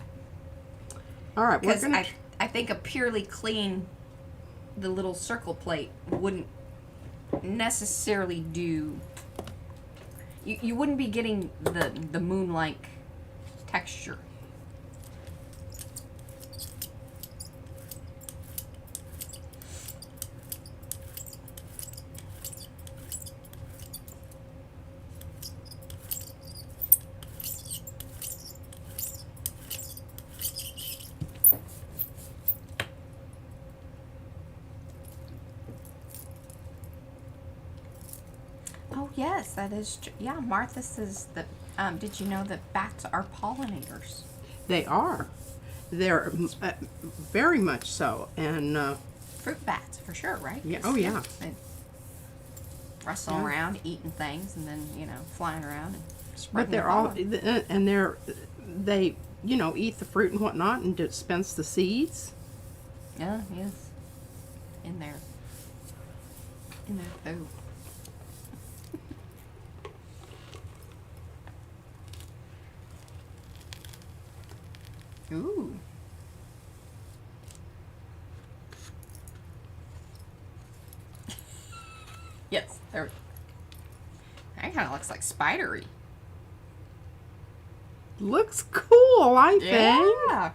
All right, we're Because gonna. I think a purely clean, the little circle plate wouldn't necessarily do. You wouldn't be getting the moon-like texture. Oh yes, that is true. Yeah, Martha says that. Did you know that bats are pollinators? They are. They're very much so, and Fruit bats, for sure, right? Yeah, 'Cause, oh, yeah. They rustling Yeah. around, eating things, and then flying around and but spreading. they're their all pollen. and they eat the fruit and whatnot and dispense the seeds. Yeah, yes. In their food. Ooh. Yes, there. That kind of looks like spidery. Looks cool, I think. Yeah.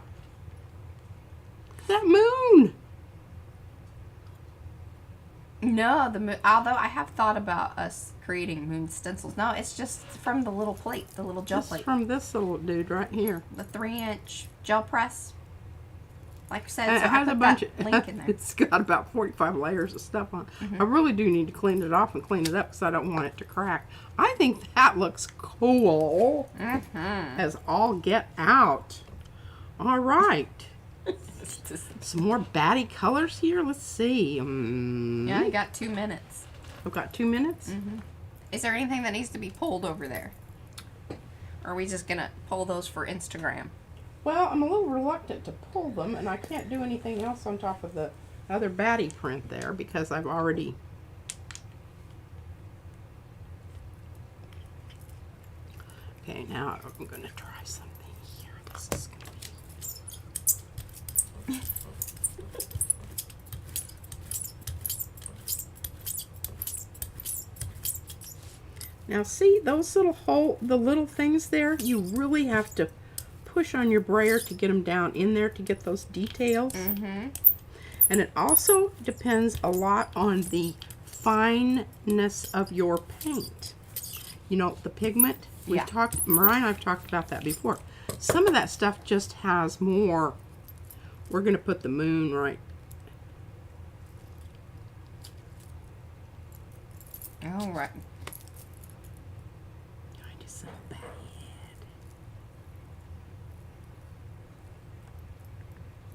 That moon. No, although I have thought about us creating moon stencils. No, it's just from the little plate, the little gel Just plate, from this little dude right here. the 3-inch gel press. Like I said, And so it has I a put bunch that of, link in there. it's got about 45 layers of stuff on it. I really do need to clean it off and clean it up because I don't want it to crack. I think that looks cool as all get out. All right. Some more batty colors here. Let's see. Yeah, you got 2 minutes. I've got 2 minutes. Is there anything that needs to be pulled over there? Or are we just gonna pull those for Instagram? Well, I'm a little reluctant to pull them, and I can't do anything else on top of the other batty print there because I've already... Okay, now I'm going to try something here. This is going to be... Now see, those the little things there, you really have to push on your brayer to get them down in there to get those details. And it also depends a lot on the fineness of your paint. You know, the pigment. Yeah. Mariah and I've talked about that before. Some of that stuff just has more. We're going to put the moon right. All right. I just saw a batty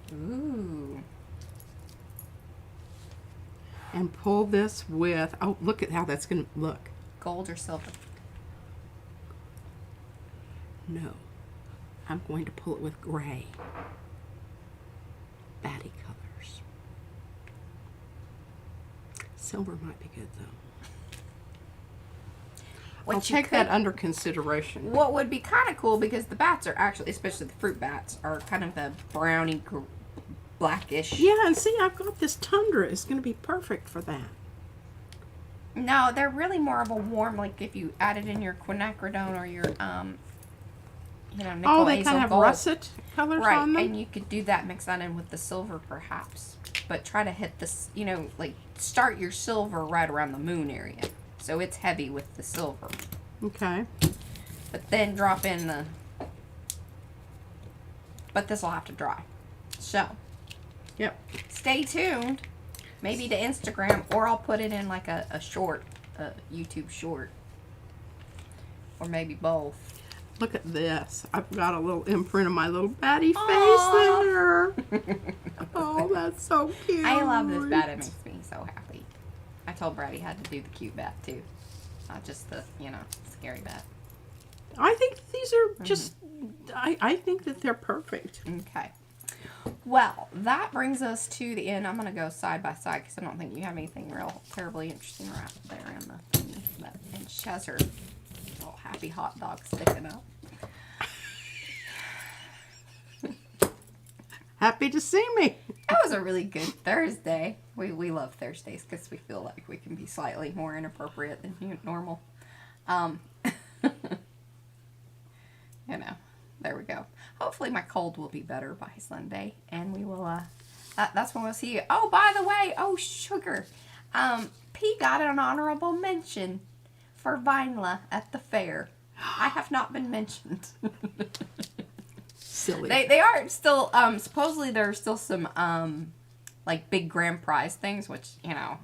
head. Ooh. and pull this with, oh, look at how that's going to look. Gold or silver? No, I'm going to pull it with gray. Batty colors. Silver might be good though. What I'll you take that could- under consideration. What would be kind of cool, because the bats are actually, especially the fruit bats, are kind of the browny, blackish. Yeah, and see, I've got this tundra. It's going to be perfect for that. No, they're really more of a warm, like if you added in your quinacridone or your, nickel Oh, they azole kind of have gold. russet colors Right, on them? and you could do that, mix that in with the silver perhaps. But try to hit this, like start your silver right around the moon area. So it's heavy with the silver. Okay. But then drop in the... But this will have to dry. So, Yep. stay tuned. Maybe to Instagram, or I'll put it in like a short, YouTube short. Or maybe both. Look at this. I've got a little imprint of my little batty Aw. face there. Oh, that's so cute. I love this bat. It makes me so happy. I told Brad he had to do the cute bat too. Not just the, scary bat. I think these are just, I think that they're perfect. Okay. Well, that brings us to the end. I'm going to go side by side because I don't think you have anything real terribly interesting right there in the thingy. But, and she has her little happy hot dog sticking up. Happy to see me. That was a really good Thursday. We love Thursdays because we feel like we can be slightly more inappropriate than normal. There we go. Hopefully my cold will be better by Sunday, and we will, that's when we'll see you. Oh, by the way, sugar. P got an honorable mention for Vinela at the fair. I have not been mentioned. Silly. They are still, supposedly there are still some, like big grand prize things, which, I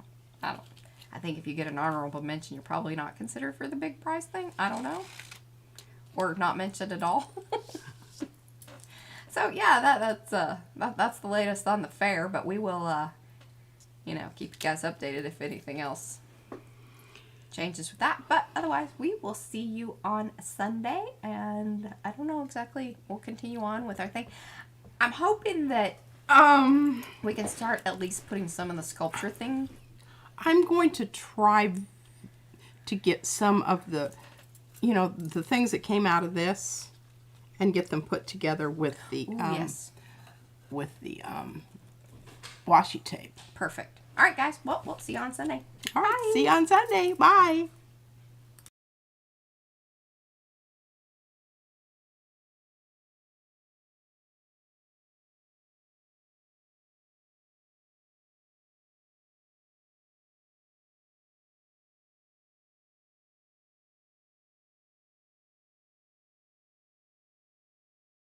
think if you get an honorable mention, you're probably not considered for the big prize thing. I don't know. Or not mentioned at all. So yeah, that's the latest on the fair, but we will, keep you guys updated if anything else changes with that. But otherwise, we will see you on Sunday, and I don't know exactly, we'll continue on with our thing. I'm hoping that we can start at least putting some of the sculpture thing. I'm going to try to get some of the, the things that came out of this and get them put together with the, Yes. with the, washi tape. Perfect. All right, guys. Well, we'll see you on Sunday. All right. See you on Sunday. Bye.